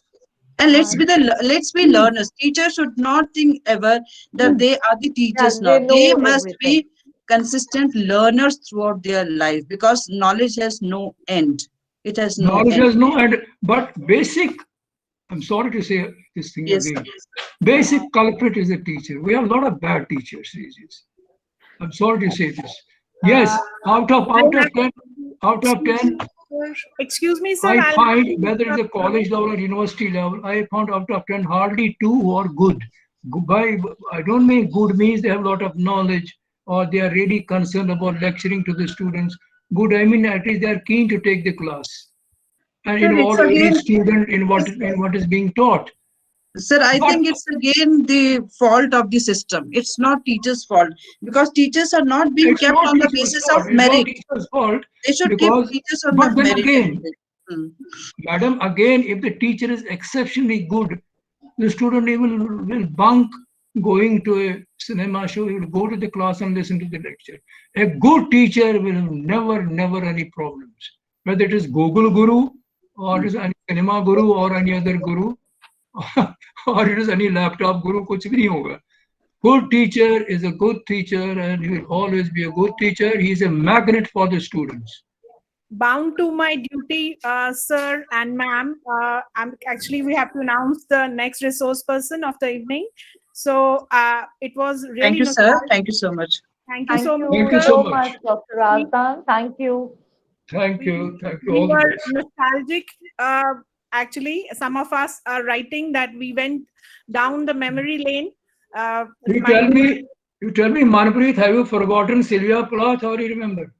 And And let's be learners. Teachers should not think ever that they are the yeah, teachers they now. They know must everything. be consistent learners throughout their life, because knowledge has no end. It has no Knowledge end. has no end, but basic, I'm sorry to say this thing Yes, again. Basic culprit is the teacher. We have a lot of bad teachers these days. I'm sorry to say this. Yes, out of 10, Excuse me, sir. I I'll have find to, whether it's a college level or university level, I found out of 10, hardly 2 who are good. By, I don't mean good means they have a lot of knowledge or they are really concerned about lecturing to the students. Good, I mean at least they are keen to take the class and sir. It's involve every again, student in what is being taught. sir. I But think it's again the fault of the system. It's not teachers' fault, because teachers are not being it's kept not on the teachers' basis of fault. It's not merit. teachers' fault They should keep because, teachers on the but then merit again, only. Hmm. madam, again, if the teacher is exceptionally good, the student even will bunk going to a cinema show. He will go to the class and listen to the lecture. A good teacher will never any problems. Whether it is Google Guru or it is any cinema guru or any other guru or it is any laptop guru, कुछ भी नहीं होगा. Good teacher is a good teacher and he will always be a good teacher. He is a magnet for the students. bound to my duty, sir and ma'am. We have to announce the next resource person of the evening. So it was Thank really you, sir. nostalgic. Thank you so much. Thank you Thank so much, Thank you you sir. so so much. much, Dr. Azdan. Thank you. Thank We, you. Thank you. we All the were best. nostalgic. Actually, some of us are writing that we went down the memory lane. You tell Reminding, me, Manpreet, have you forgotten Sylvia Plath or you remember?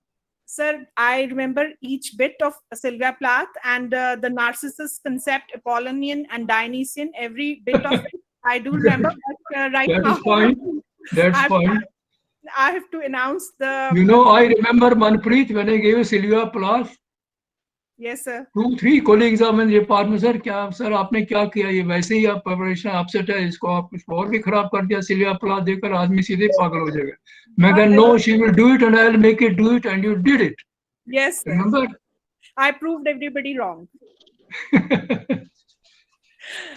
sir, I remember each bit of Sylvia Plath and the Narcissus concept, Apollonian and Dionysian, every bit of it. I do remember, but right That now is fine. That's I fine. have to announce the. You know, I remember Manpreet when I gave Sylvia Plath. Yes, sir. 2-3 colleagues are मेरे पास में sir क्या sir आपने क्या किया ये वैसे ही आप preparation upset है इसको आप कुछ और भी खराब कर दिया सिल्विया प्लाथ देकर आदमी सीधे पागल हो जाएगा मैं कहा no she will do it and I'll make it do it and you did it Yes, sir. remember I proved everybody wrong.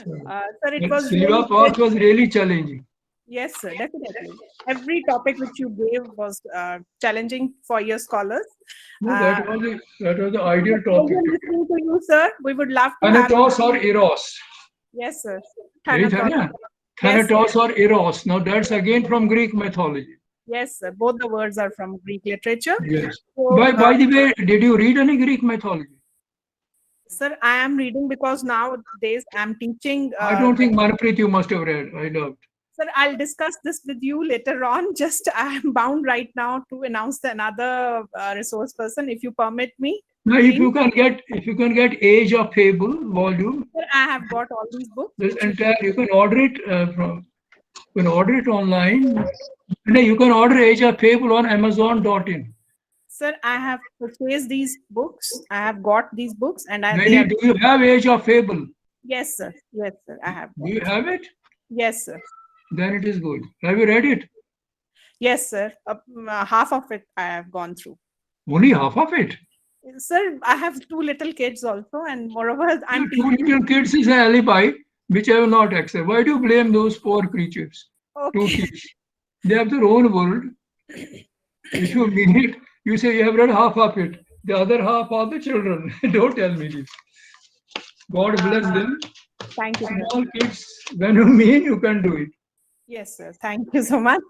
Sir, it was Sylvia really Plath was really challenging. yes, sir, definitely. Every topic which you gave was challenging for your scholars. No, that was the ideal We topic. will listening to you, sir. We would love to have. Thanatos or Eros? Yes, sir. यही था Thanatos. ना? Yes, sir. Thanatos or Eros. Now that's again from Greek mythology. Yes, sir. Both the words are from Greek literature. Yes. So, By the way, did you read any Greek mythology? sir, I am reading because nowadays I'm teaching. I don't think Manpreet you must have read. I doubt. Sir, I'll discuss this with you later on. Just I am bound right now to announce another resource person, if you permit me. Now, if you can get Age of Fable volume, Sir, I have got all these books. this entire you can order it online. No, you can order Age of Fable on Amazon.in. Sir, I have purchased these books. I have got these books, and Do you have Age of Fable? yes, sir. Yes, sir. I have. Do you have it? Yes, sir. then it is good. Have you read it? Yes, sir. Half of it I have gone through. Only half of it. Sir, I have 2 little kids also, and moreover, I'm Two little kids is an alibi which I will not accept. Why do you blame those poor creatures? Two okay. kids. They have their own world. If you mean it, you say you have read half of it. The other half are the children. Don't tell me this. God bless them. Thank you, sir. Small kids, when you mean, you can do it. Yes, sir. Thank you so much.